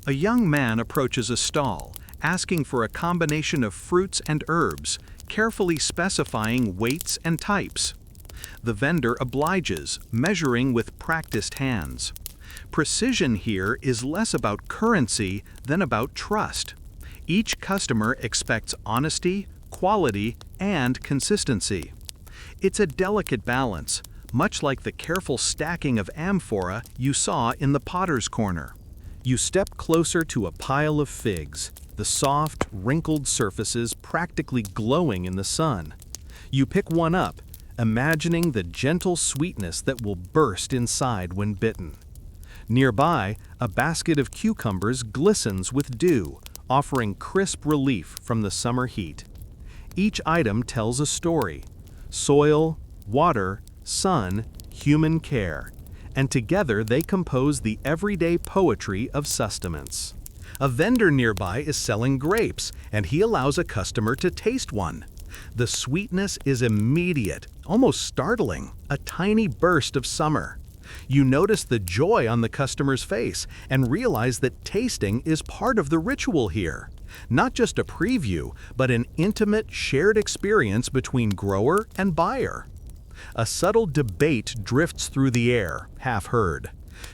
A young man approaches a stall, asking for a combination of fruits and herbs, carefully specifying weights and types. The vendor obliges, measuring with practiced hands. Precision here is less about currency than about trust. Each customer expects honesty, quality, and consistency. It's a delicate balance, much like the careful stacking of amphora you saw in the potter's corner. You step closer to a pile of figs, the soft, wrinkled surfaces practically glowing in the sun. You pick one up, imagining the gentle sweetness that will burst inside when bitten. Nearby, a basket of cucumbers glistens with dew, offering crisp relief from the summer heat. Each item tells a story: soil, water, sun, human care, and together they compose the everyday poetry of sustenance. A vendor nearby is selling grapes, and he allows a customer to taste one. The sweetness is immediate, almost startling, a tiny burst of summer. You notice the joy on the customer's face and realize that tasting is part of the ritual here. Not just a preview, but an intimate, shared experience between grower and buyer. A subtle debate drifts through the air, half heard.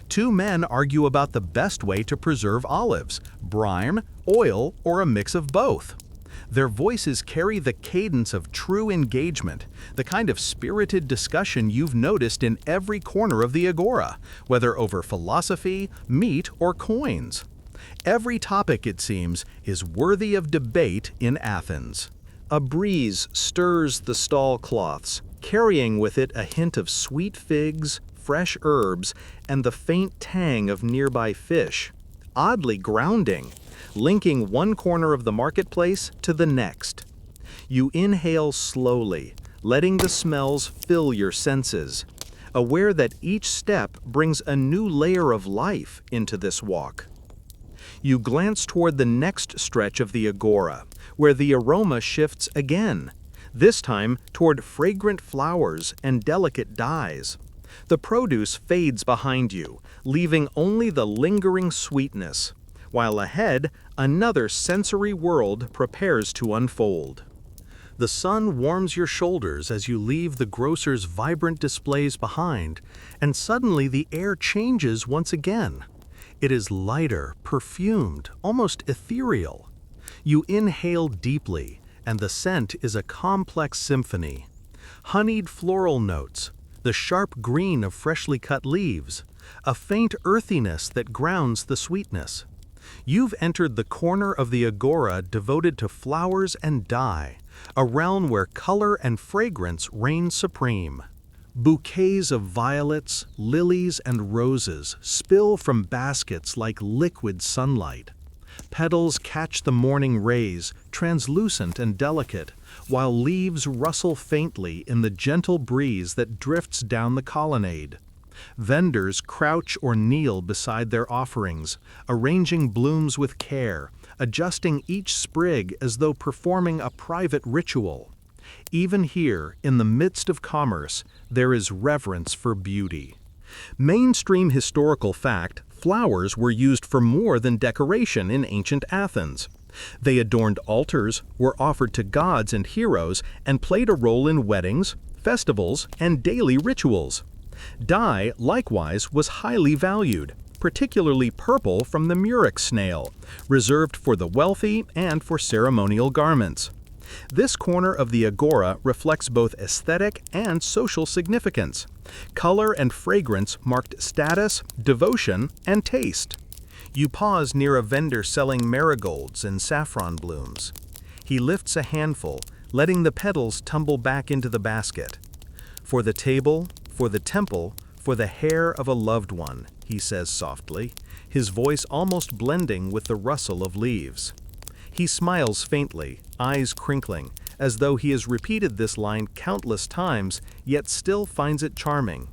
Two men argue about the best way to preserve olives: brine, oil, or a mix of both. Their voices carry the cadence of true engagement, the kind of spirited discussion you've noticed in every corner of the Agora, whether over philosophy, meat, or coins. Every topic, it seems, is worthy of debate in Athens. A breeze stirs the stall cloths, carrying with it a hint of sweet figs, fresh herbs, and the faint tang of nearby fish. Oddly grounding, linking one corner of the marketplace to the next. You inhale slowly, letting the smells fill your senses, aware that each step brings a new layer of life into this walk. You glance toward the next stretch of the Agora, where the aroma shifts again, this time toward fragrant flowers and delicate dyes. The produce fades behind you, leaving only the lingering sweetness, while ahead, another sensory world prepares to unfold. The sun warms your shoulders as you leave the grocer's vibrant displays behind, and suddenly the air changes once again. It is lighter, perfumed, almost ethereal. You inhale deeply, and the scent is a complex symphony. Honeyed floral notes, the sharp green of freshly cut leaves, a faint earthiness that grounds the sweetness. You've entered the corner of the Agora devoted to flowers and dye, a realm where color and fragrance reign supreme. Bouquets of violets, lilies, and roses spill from baskets like liquid sunlight. Petals catch the morning rays, translucent and delicate, while leaves rustle faintly in the gentle breeze that drifts down the colonnade. Vendors crouch or kneel beside their offerings, arranging blooms with care, adjusting each sprig as though performing a private ritual. Even here, in the midst of commerce, there is reverence for beauty. Mainstream historical fact, flowers were used for more than decoration in ancient Athens. They adorned altars, were offered to gods and heroes, and played a role in weddings, festivals, and daily rituals. Dye, likewise, was highly valued, particularly purple from the murex snail, reserved for the wealthy and for ceremonial garments. This corner of the Agora reflects both aesthetic and social significance. Color and fragrance marked status, devotion, and taste. You pause near a vendor selling marigolds and saffron blooms. He lifts a handful, letting the petals tumble back into the basket. "For the table, for the temple, for the hair of a loved one," he says softly, his voice almost blending with the rustle of leaves. He smiles faintly, eyes crinkling, as though he has repeated this line countless times, yet still finds it charming.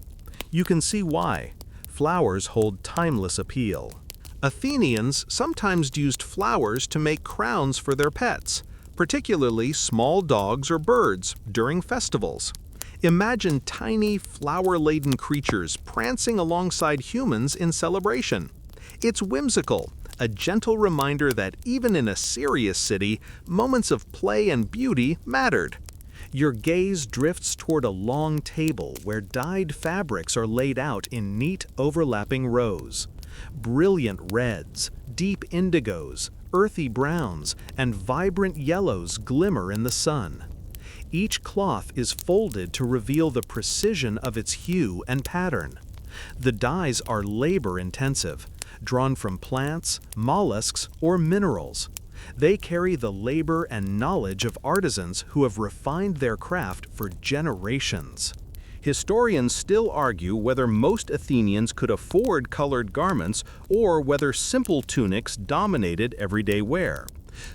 You can see why. Flowers hold timeless appeal. Athenians sometimes used flowers to make crowns for their pets, particularly small dogs or birds, during festivals. Imagine tiny, flower-laden creatures prancing alongside humans in celebration. It's whimsical, a gentle reminder that even in a serious city, moments of play and beauty mattered. Your gaze drifts toward a long table where dyed fabrics are laid out in neat, overlapping rows. Brilliant reds, deep indigos, earthy browns, and vibrant yellows glimmer in the sun. Each cloth is folded to reveal the precision of its hue and pattern. The dyes are labor-intensive, drawn from plants, mollusks, or minerals. They carry the labor and knowledge of artisans who have refined their craft for generations. Historians still argue whether most Athenians could afford colored garments or whether simple tunics dominated everyday wear.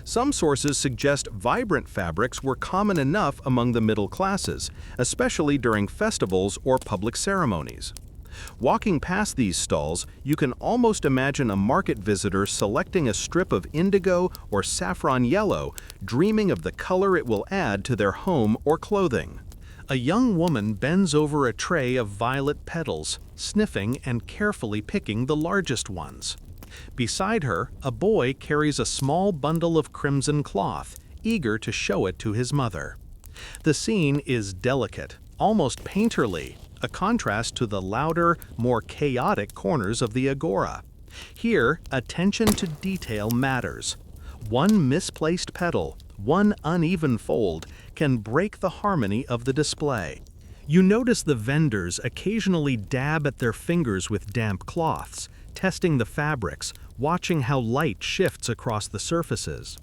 Some sources suggest vibrant fabrics were common enough among the middle classes, especially during festivals or public ceremonies. Walking past these stalls, you can almost imagine a market visitor selecting a strip of indigo or saffron yellow, dreaming of the color it will add to their home or clothing. A young woman bends over a tray of violet petals, sniffing and carefully picking the largest ones. Beside her, a boy carries a small bundle of crimson cloth, eager to show it to his mother. The scene is delicate, almost painterly, a contrast to the louder, more chaotic corners of the Agora. Here, attention to detail matters. One misplaced petal, one uneven fold can break the harmony of the display. You notice the vendors occasionally dab at their fingers with damp cloths, testing the fabrics, watching how light shifts across the surfaces.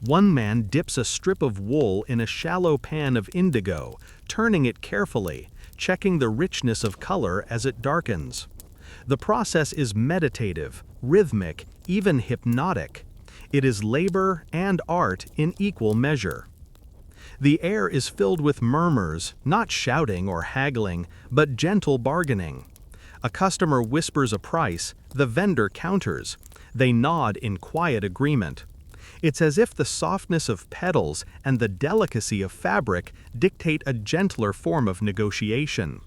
One man dips a strip of wool in a shallow pan of indigo, turning it carefully, checking the richness of color as it darkens. The process is meditative, rhythmic, even hypnotic. It is labor and art in equal measure. The air is filled with murmurs, not shouting or haggling, but gentle bargaining. A customer whispers a price, the vendor counters. They nod in quiet agreement. It's as if the softness of petals and the delicacy of fabric dictate a gentler form of negotiation.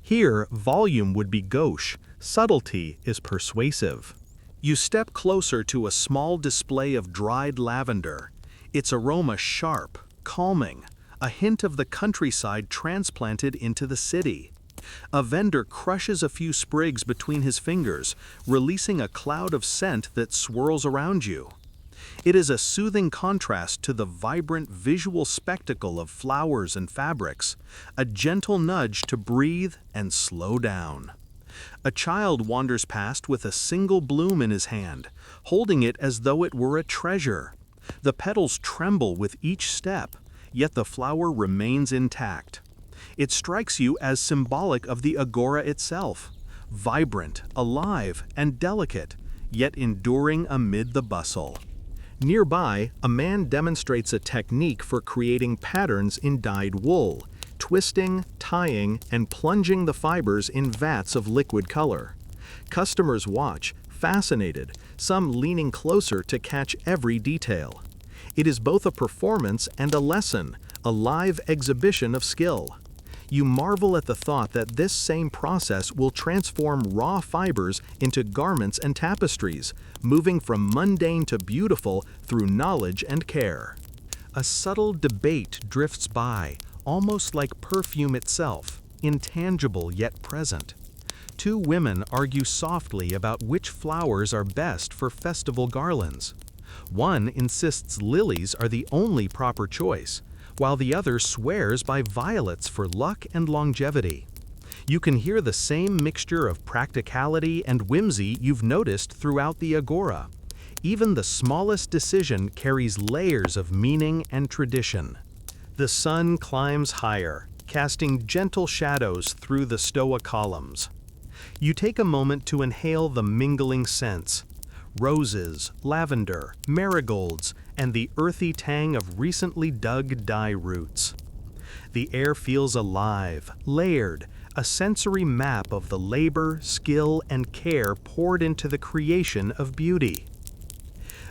Here, volume would be gauche, subtlety is persuasive. You step closer to a small display of dried lavender, its aroma sharp, calming, a hint of the countryside transplanted into the city. A vendor crushes a few sprigs between his fingers, releasing a cloud of scent that swirls around you. It is a soothing contrast to the vibrant visual spectacle of flowers and fabrics, a gentle nudge to breathe and slow down. A child wanders past with a single bloom in his hand, holding it as though it were a treasure. The petals tremble with each step, yet the flower remains intact. It strikes you as symbolic of the Agora itself, vibrant, alive, and delicate, yet enduring amid the bustle. Nearby, a man demonstrates a technique for creating patterns in dyed wool, twisting, tying, and plunging the fibers in vats of liquid color. Customers watch, fascinated, some leaning closer to catch every detail. It is both a performance and a lesson, a live exhibition of skill. You marvel at the thought that this same process will transform raw fibers into garments and tapestries, moving from mundane to beautiful through knowledge and care. A subtle debate drifts by, almost like perfume itself, intangible yet present. Two women argue softly about which flowers are best for festival garlands. One insists lilies are the only proper choice, while the other swears by violets for luck and longevity. You can hear the same mixture of practicality and whimsy you've noticed throughout the Agora. Even the smallest decision carries layers of meaning and tradition. The sun climbs higher, casting gentle shadows through the stoa columns. You take a moment to inhale the mingling scents: roses, lavender, marigolds, and the earthy tang of recently dug dye roots. The air feels alive, layered, a sensory map of the labor, skill, and care poured into the creation of beauty.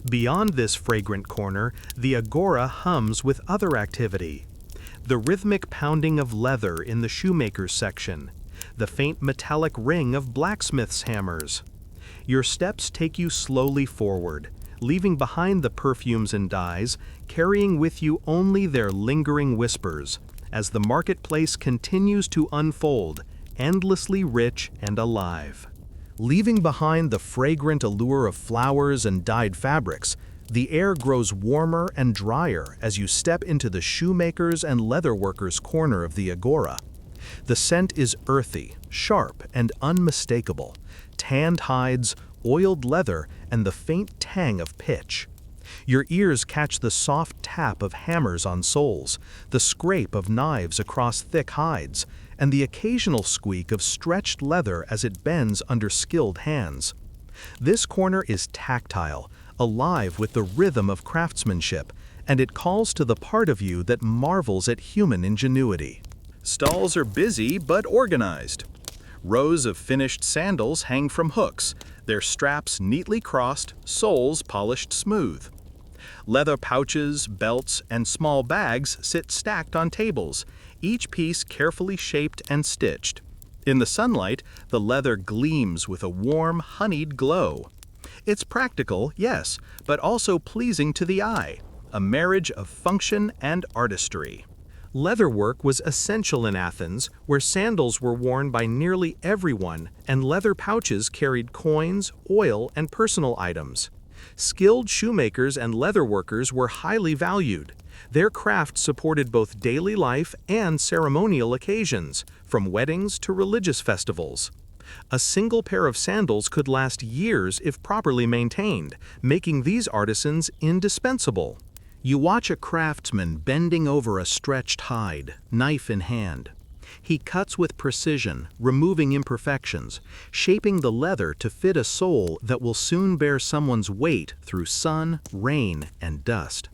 Beyond this fragrant corner, the Agora hums with other activity. The rhythmic pounding of leather in the shoemaker's section, the faint metallic ring of blacksmith's hammers. Your steps take you slowly forward, leaving behind the perfumes and dyes, carrying with you only their lingering whispers, as the marketplace continues to unfold, endlessly rich and alive. Leaving behind the fragrant allure of flowers and dyed fabrics, the air grows warmer and drier as you step into the shoemakers' and leatherworkers' corner of the Agora. The scent is earthy, sharp, and unmistakable: tanned hides, oiled leather, and the faint tang of pitch. Your ears catch the soft tap of hammers on soles, the scrape of knives across thick hides, and the occasional squeak of stretched leather as it bends under skilled hands. This corner is tactile, alive with the rhythm of craftsmanship, and it calls to the part of you that marvels at human ingenuity. Stalls are busy but organized. Rows of finished sandals hang from hooks, their straps neatly crossed, soles polished smooth. Leather pouches, belts, and small bags sit stacked on tables, each piece carefully shaped and stitched. In the sunlight, the leather gleams with a warm, honeyed glow. It's practical, yes, but also pleasing to the eye, a marriage of function and artistry. Leatherwork was essential in Athens, where sandals were worn by nearly everyone and leather pouches carried coins, oil, and personal items. Skilled shoemakers and leatherworkers were highly valued. Their craft supported both daily life and ceremonial occasions, from weddings to religious festivals. A single pair of sandals could last years if properly maintained, making these artisans indispensable. You watch a craftsman bending over a stretched hide, knife in hand. He cuts with precision, removing imperfections, shaping the leather to fit a sole that will soon bear someone's weight through sun, rain, and dust.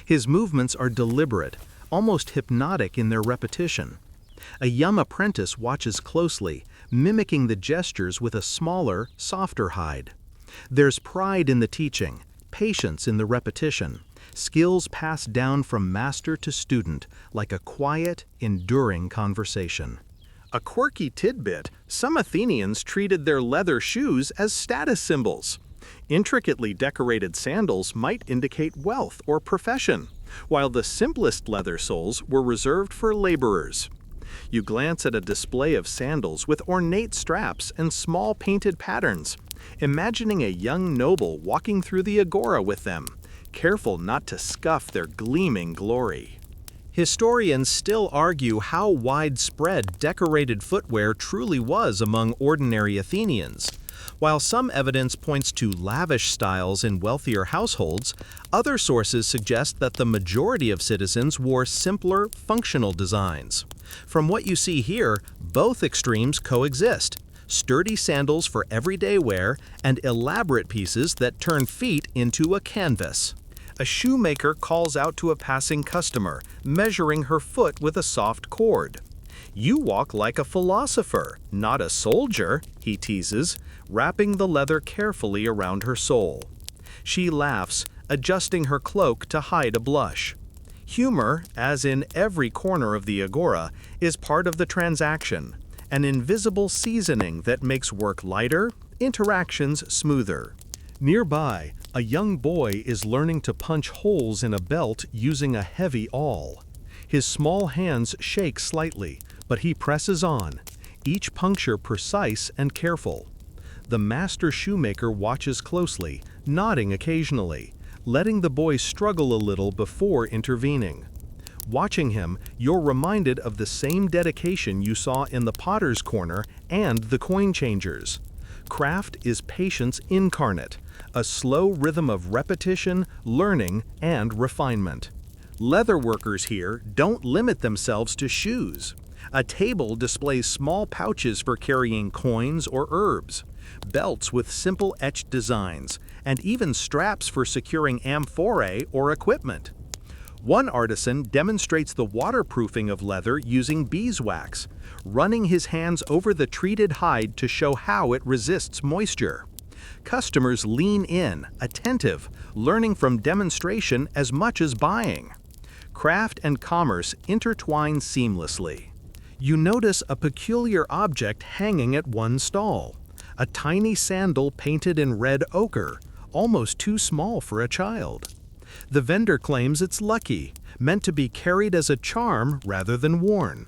His movements are deliberate, almost hypnotic in their repetition. A young apprentice watches closely, mimicking the gestures with a smaller, softer hide. There's pride in the teaching, patience in the repetition, skills passed down from master to student like a quiet, enduring conversation. A quirky tidbit, some Athenians treated their leather shoes as status symbols. Intricately decorated sandals might indicate wealth or profession, while the simplest leather soles were reserved for laborers. You glance at a display of sandals with ornate straps and small painted patterns, imagining a young noble walking through the Agora with them, careful not to scuff their gleaming glory. Historians still argue how widespread decorated footwear truly was among ordinary Athenians. While some evidence points to lavish styles in wealthier households, other sources suggest that the majority of citizens wore simpler, functional designs. From what you see here, both extremes coexist: sturdy sandals for everyday wear and elaborate pieces that turn feet into a canvas. A shoemaker calls out to a passing customer, measuring her foot with a soft cord. "You walk like a philosopher, not a soldier," he teases, wrapping the leather carefully around her sole. She laughs, adjusting her cloak to hide a blush. Humor, as in every corner of the Agora, is part of the transaction, an invisible seasoning that makes work lighter, interactions smoother. Nearby, a young boy is learning to punch holes in a belt using a heavy awl. His small hands shake slightly, but he presses on, each puncture precise and careful. The master shoemaker watches closely, nodding occasionally, letting the boy struggle a little before intervening. Watching him, you're reminded of the same dedication you saw in the potter's corner and the coin changers. Craft is patience incarnate, a slow rhythm of repetition, learning, and refinement. Leatherworkers here don't limit themselves to shoes. A table displays small pouches for carrying coins or herbs, belts with simple etched designs, and even straps for securing amphorae or equipment. One artisan demonstrates the waterproofing of leather using beeswax, running his hands over the treated hide to show how it resists moisture. Customers lean in, attentive, learning from demonstration as much as buying. Craft and commerce intertwine seamlessly. You notice a peculiar object hanging at one stall, a tiny sandal painted in red ochre, almost too small for a child. The vendor claims it's lucky, meant to be carried as a charm rather than worn.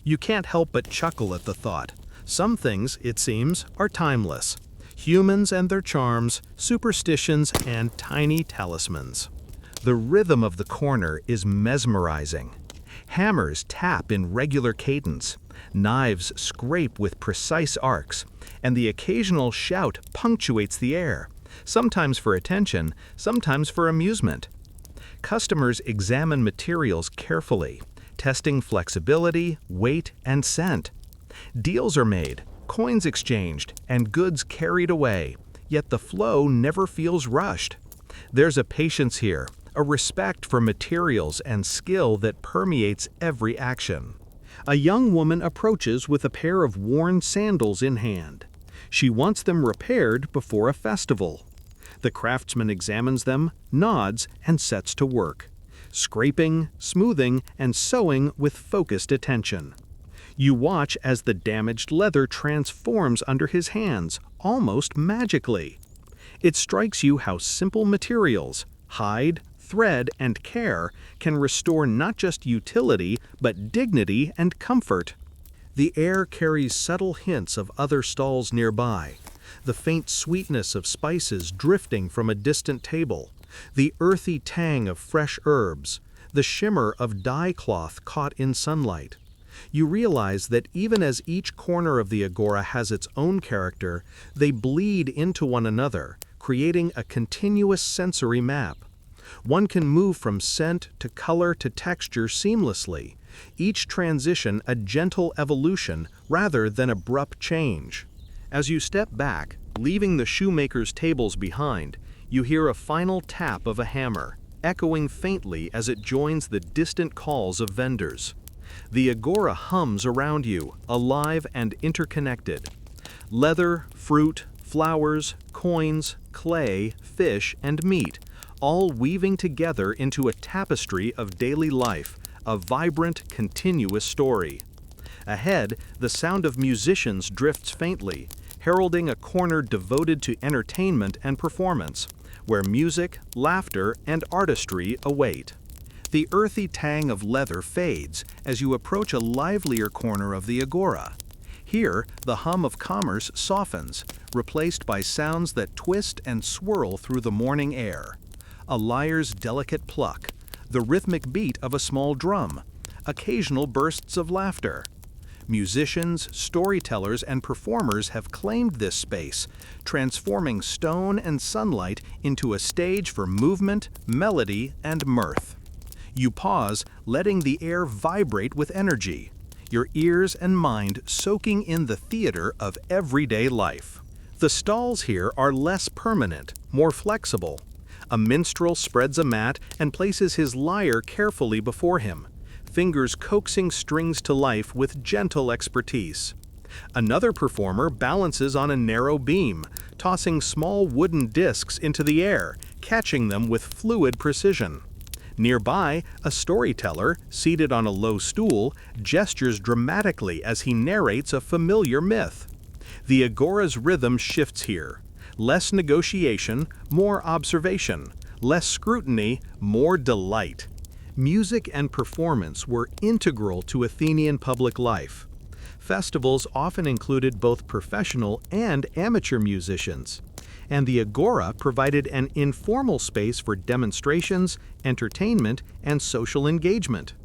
You can't help but chuckle at the thought. Some things, it seems, are timeless. Humans and their charms, superstitions, and tiny talismans. The rhythm of the corner is mesmerizing. Hammers tap in regular cadence, knives scrape with precise arcs, and the occasional shout punctuates the air, sometimes for attention, sometimes for amusement. Customers examine materials carefully, testing flexibility, weight, and scent. Deals are made, coins exchanged, and goods carried away, yet the flow never feels rushed. There's a patience here, a respect for materials and skill that permeates every action. A young woman approaches with a pair of worn sandals in hand. She wants them repaired before a festival. The craftsman examines them, nods, and sets to work, scraping, smoothing, and sewing with focused attention. You watch as the damaged leather transforms under his hands, almost magically. It strikes you how simple materials, hide, thread, and care can restore not just utility, but dignity and comfort. The air carries subtle hints of other stalls nearby, the faint sweetness of spices drifting from a distant table, the earthy tang of fresh herbs, the shimmer of dye cloth caught in sunlight. You realize that even as each corner of the Agora has its own character, they bleed into one another, creating a continuous sensory map. One can move from scent to color to texture seamlessly, each transition a gentle evolution rather than abrupt change. As you step back, leaving the shoemaker's tables behind, you hear a final tap of a hammer, echoing faintly as it joins the distant calls of vendors. The Agora hums around you, alive and interconnected. Leather, fruit, flowers, coins, clay, fish, and meat, all weaving together into a tapestry of daily life, a vibrant, continuous story. Ahead, the sound of musicians drifts faintly, heralding a corner devoted to entertainment and performance, where music, laughter, and artistry await. The earthy tang of leather fades as you approach a livelier corner of the Agora. Here, the hum of commerce softens, replaced by sounds that twist and swirl through the morning air. A lyre's delicate pluck, the rhythmic beat of a small drum, occasional bursts of laughter. Musicians, storytellers, and performers have claimed this space, transforming stone and sunlight into a stage for movement, melody, and mirth. You pause, letting the air vibrate with energy, your ears and mind soaking in the theater of everyday life. The stalls here are less permanent, more flexible. A minstrel spreads a mat and places his lyre carefully before him, fingers coaxing strings to life with gentle expertise. Another performer balances on a narrow beam, tossing small wooden discs into the air, catching them with fluid precision. Nearby, a storyteller, seated on a low stool, gestures dramatically as he narrates a familiar myth. The Agora's rhythm shifts here. Less negotiation, more observation. Less scrutiny, more delight. Music and performance were integral to Athenian public life. Festivals often included both professional and amateur musicians, and the Agora provided an informal space for demonstrations, entertainment, and social engagement.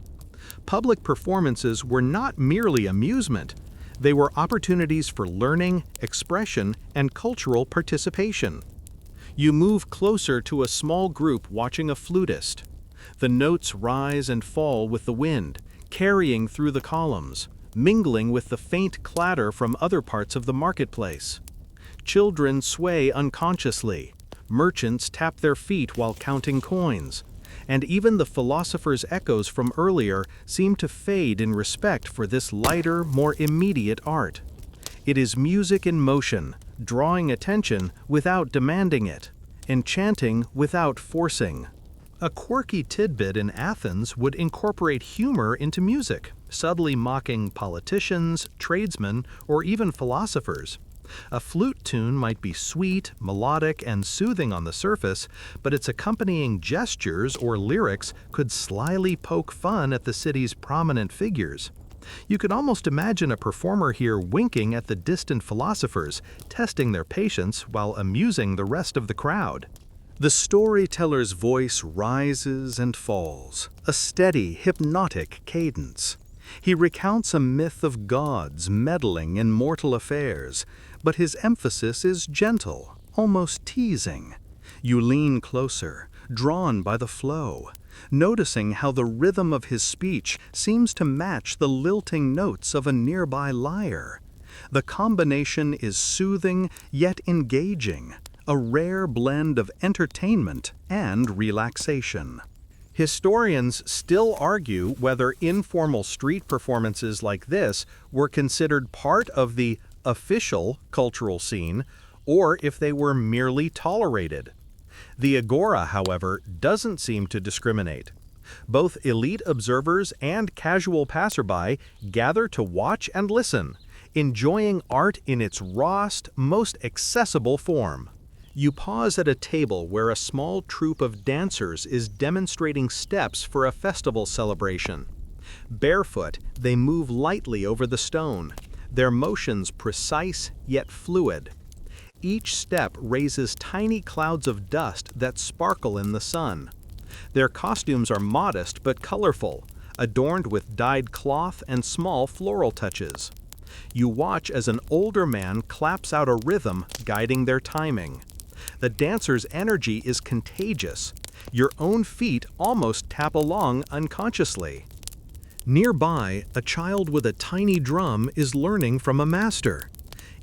Public performances were not merely amusement, they were opportunities for learning, expression, and cultural participation. You move closer to a small group watching a flutist. The notes rise and fall with the wind, carrying through the columns, mingling with the faint clatter from other parts of the marketplace. Children sway unconsciously, merchants tap their feet while counting coins, and even the philosopher's echoes from earlier seem to fade in respect for this lighter, more immediate art. It is music in motion, drawing attention without demanding it, enchanting without forcing. A quirky tidbit in Athens would incorporate humor into music, subtly mocking politicians, tradesmen, or even philosophers. A flute tune might be sweet, melodic, and soothing on the surface, but its accompanying gestures or lyrics could slyly poke fun at the city's prominent figures. You could almost imagine a performer here winking at the distant philosophers, testing their patience while amusing the rest of the crowd. The storyteller's voice rises and falls, a steady, hypnotic cadence. He recounts a myth of gods meddling in mortal affairs, but his emphasis is gentle, almost teasing. You lean closer, drawn by the flow, noticing how the rhythm of his speech seems to match the lilting notes of a nearby lyre. The combination is soothing yet engaging, a rare blend of entertainment and relaxation. Historians still argue whether informal street performances like this were considered part of the official cultural scene, or if they were merely tolerated. The Agora, however, doesn't seem to discriminate. Both elite observers and casual passerby gather to watch and listen, enjoying art in its rawest, most accessible form. You pause at a table where a small troupe of dancers is demonstrating steps for a festival celebration. Barefoot, they move lightly over the stone, their motions precise yet fluid. Each step raises tiny clouds of dust that sparkle in the sun. Their costumes are modest but colorful, adorned with dyed cloth and small floral touches. You watch as an older man claps out a rhythm, guiding their timing. The dancer's energy is contagious. Your own feet almost tap along unconsciously. Nearby, a child with a tiny drum is learning from a master.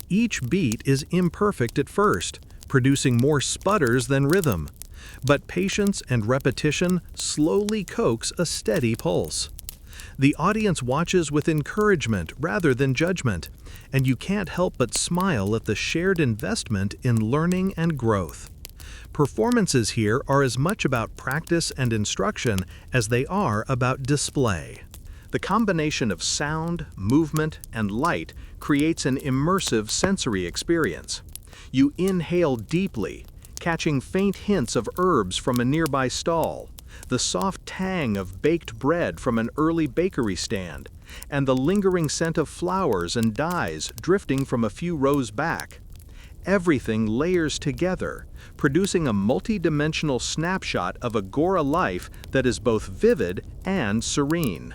Each beat is imperfect at first, producing more sputters than rhythm. But patience and repetition slowly coax a steady pulse. The audience watches with encouragement rather than judgment, and you can't help but smile at the shared investment in learning and growth. Performances here are as much about practice and instruction as they are about display. The combination of sound, movement, and light creates an immersive sensory experience. You inhale deeply, catching faint hints of herbs from a nearby stall, the soft tang of baked bread from an early bakery stand, and the lingering scent of flowers and dyes drifting from a few rows back. Everything layers together, producing a multi-dimensional snapshot of Agora life that is both vivid and serene.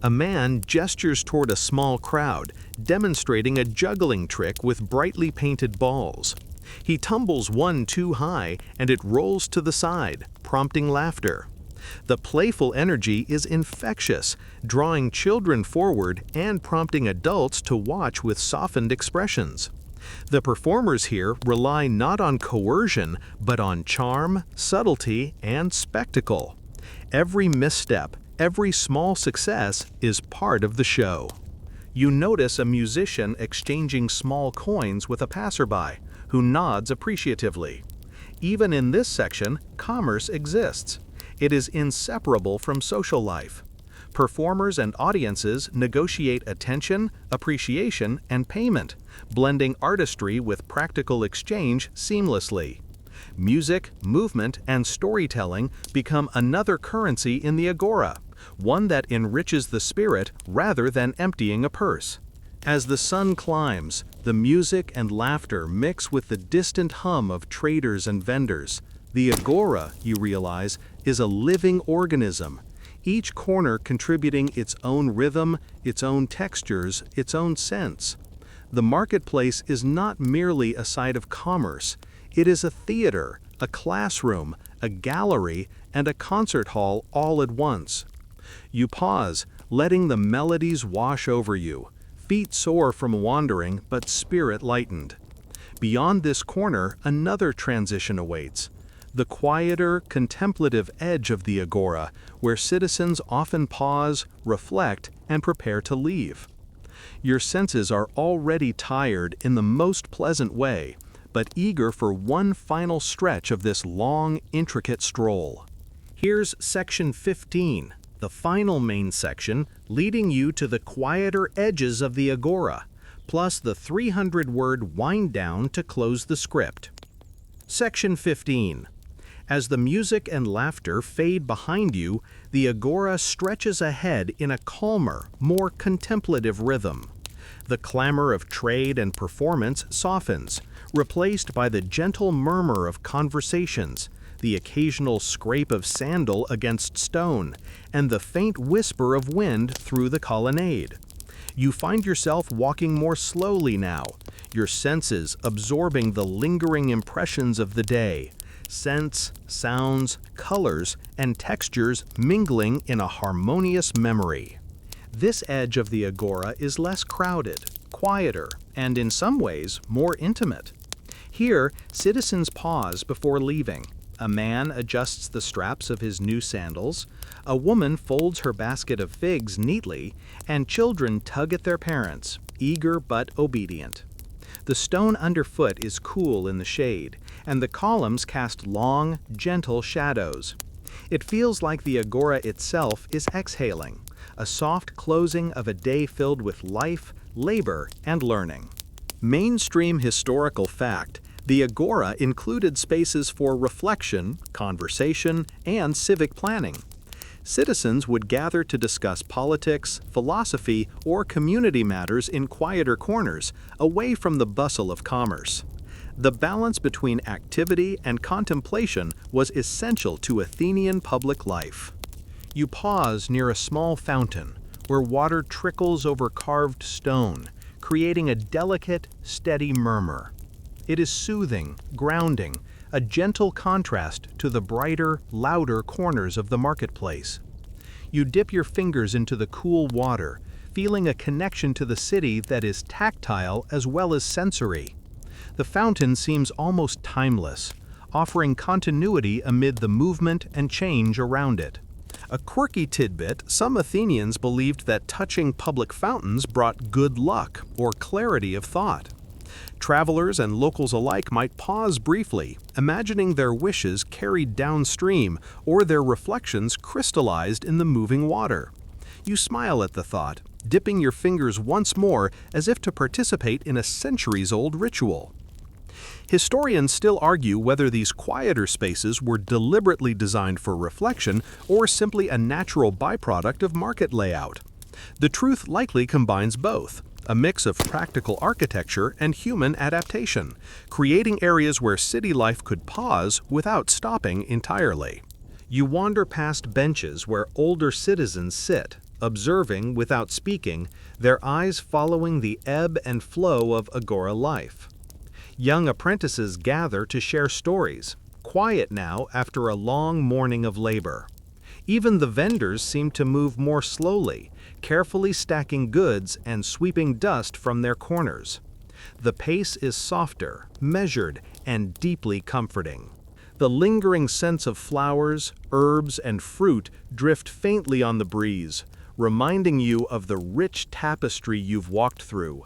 A man gestures toward a small crowd, demonstrating a juggling trick with brightly painted balls. He tumbles one too high, and it rolls to the side, prompting laughter. The playful energy is infectious, drawing children forward and prompting adults to watch with softened expressions. The performers here rely not on coercion, but on charm, subtlety, and spectacle. Every misstep, every small success is part of the show. You notice a musician exchanging small coins with a passerby, who nods appreciatively. Even in this section, commerce exists. It is inseparable from social life. Performers and audiences negotiate attention, appreciation, and payment, blending artistry with practical exchange seamlessly. Music, movement, and storytelling become another currency in the Agora, one that enriches the spirit rather than emptying a purse. As the sun climbs, the music and laughter mix with the distant hum of traders and vendors. The Agora, you realize, is a living organism, each corner contributing its own rhythm, its own textures, its own scents. The marketplace is not merely a site of commerce. It is a theater, a classroom, a gallery, and a concert hall all at once. You pause, letting the melodies wash over you, feet sore from wandering but spirit lightened. Beyond this corner, another transition awaits. The quieter, contemplative edge of the Agora, where citizens often pause, reflect, and prepare to leave. Your senses are already tired in the most pleasant way, but eager for one final stretch of this long, intricate stroll. Here's section 15, the final main section, leading you to the quieter edges of the Agora, plus the 300-word wind down to close the script. Section 15. As the music and laughter fade behind you, the Agora stretches ahead in a calmer, more contemplative rhythm. The clamor of trade and performance softens, replaced by the gentle murmur of conversations, the occasional scrape of sandal against stone, and the faint whisper of wind through the colonnade. You find yourself walking more slowly now, your senses absorbing the lingering impressions of the day, scents, sounds, colors, and textures mingling in a harmonious memory. This edge of the Agora is less crowded, quieter, and in some ways more intimate. Here, citizens pause before leaving. A man adjusts the straps of his new sandals, a woman folds her basket of figs neatly, and children tug at their parents, eager but obedient. The stone underfoot is cool in the shade, and the columns cast long, gentle shadows. It feels like the Agora itself is exhaling, a soft closing of a day filled with life, labor, and learning. Mainstream historical fact: the Agora included spaces for reflection, conversation, and civic planning. Citizens would gather to discuss politics, philosophy, or community matters in quieter corners, away from the bustle of commerce. The balance between activity and contemplation was essential to Athenian public life. You pause near a small fountain, where water trickles over carved stone, creating a delicate, steady murmur. It is soothing, grounding, a gentle contrast to the brighter, louder corners of the marketplace. You dip your fingers into the cool water, feeling a connection to the city that is tactile as well as sensory. The fountain seems almost timeless, offering continuity amid the movement and change around it. A quirky tidbit, some Athenians believed that touching public fountains brought good luck or clarity of thought. Travelers and locals alike might pause briefly, imagining their wishes carried downstream or their reflections crystallized in the moving water. You smile at the thought, dipping your fingers once more as if to participate in a centuries-old ritual. Historians still argue whether these quieter spaces were deliberately designed for reflection or simply a natural byproduct of market layout. The truth likely combines both, a mix of practical architecture and human adaptation, creating areas where city life could pause without stopping entirely. You wander past benches where older citizens sit, observing without speaking, their eyes following the ebb and flow of Agora life. Young apprentices gather to share stories, quiet now after a long morning of labor. Even the vendors seem to move more slowly, carefully stacking goods and sweeping dust from their corners. The pace is softer, measured, and deeply comforting. The lingering scents of flowers, herbs, and fruit drift faintly on the breeze, reminding you of the rich tapestry you've walked through.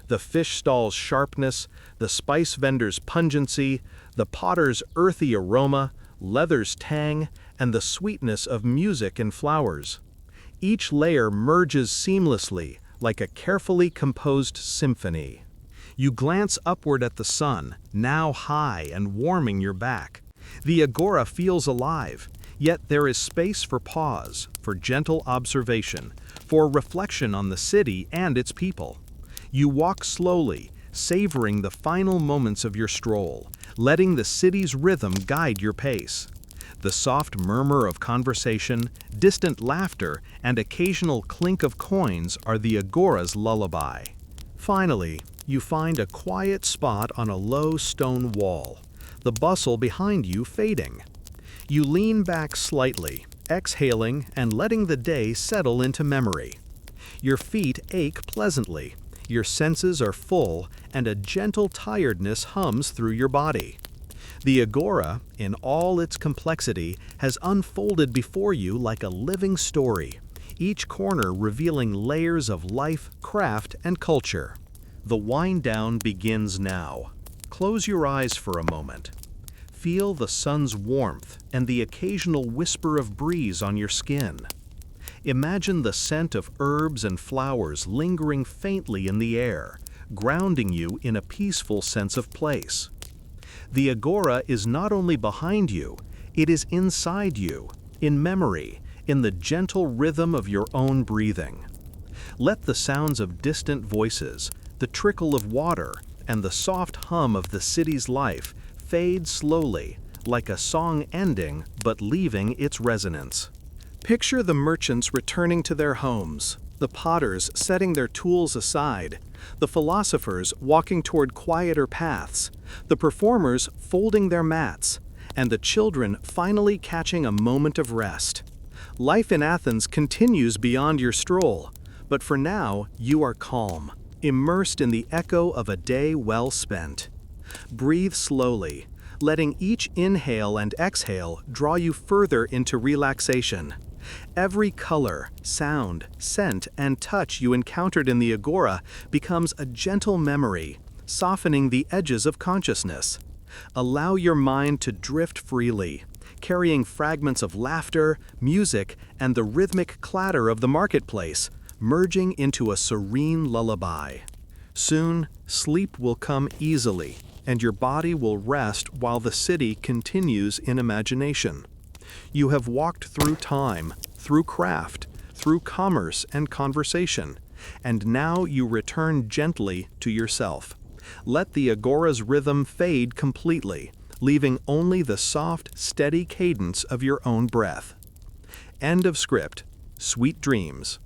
The fish stall's sharpness, the spice vendor's pungency, the potter's earthy aroma, leather's tang, and the sweetness of music and flowers. Each layer merges seamlessly, like a carefully composed symphony. You glance upward at the sun, now high and warming your back. The Agora feels alive, yet there is space for pause, for gentle observation, for reflection on the city and its people. You walk slowly, savoring the final moments of your stroll, letting the city's rhythm guide your pace. The soft murmur of conversation, distant laughter, and occasional clink of coins are the Agora's lullaby. Finally, you find a quiet spot on a low stone wall, the bustle behind you fading. You lean back slightly, exhaling and letting the day settle into memory. Your feet ache pleasantly. Your senses are full, and a gentle tiredness hums through your body. The Agora, in all its complexity, has unfolded before you like a living story, each corner revealing layers of life, craft, and culture. The wind down begins now. Close your eyes for a moment. Feel the sun's warmth and the occasional whisper of breeze on your skin. Imagine the scent of herbs and flowers lingering faintly in the air, grounding you in a peaceful sense of place. The Agora is not only behind you, it is inside you, in memory, in the gentle rhythm of your own breathing. Let the sounds of distant voices, the trickle of water, and the soft hum of the city's life fade slowly, like a song ending but leaving its resonance. Picture the merchants returning to their homes, the potters setting their tools aside, the philosophers walking toward quieter paths, the performers folding their mats, and the children finally catching a moment of rest. Life in Athens continues beyond your stroll, but for now you are calm, immersed in the echo of a day well spent. Breathe slowly, letting each inhale and exhale draw you further into relaxation. Every color, sound, scent, and touch you encountered in the Agora becomes a gentle memory, softening the edges of consciousness. Allow your mind to drift freely, carrying fragments of laughter, music, and the rhythmic clatter of the marketplace, merging into a serene lullaby. Soon, sleep will come easily, and your body will rest while the city continues in imagination. You have walked through time, through craft, through commerce and conversation, and now you return gently to yourself, Let the Agora's rhythm fade completely, leaving only the soft, steady cadence of your own breath. End of script. Sweet dreams.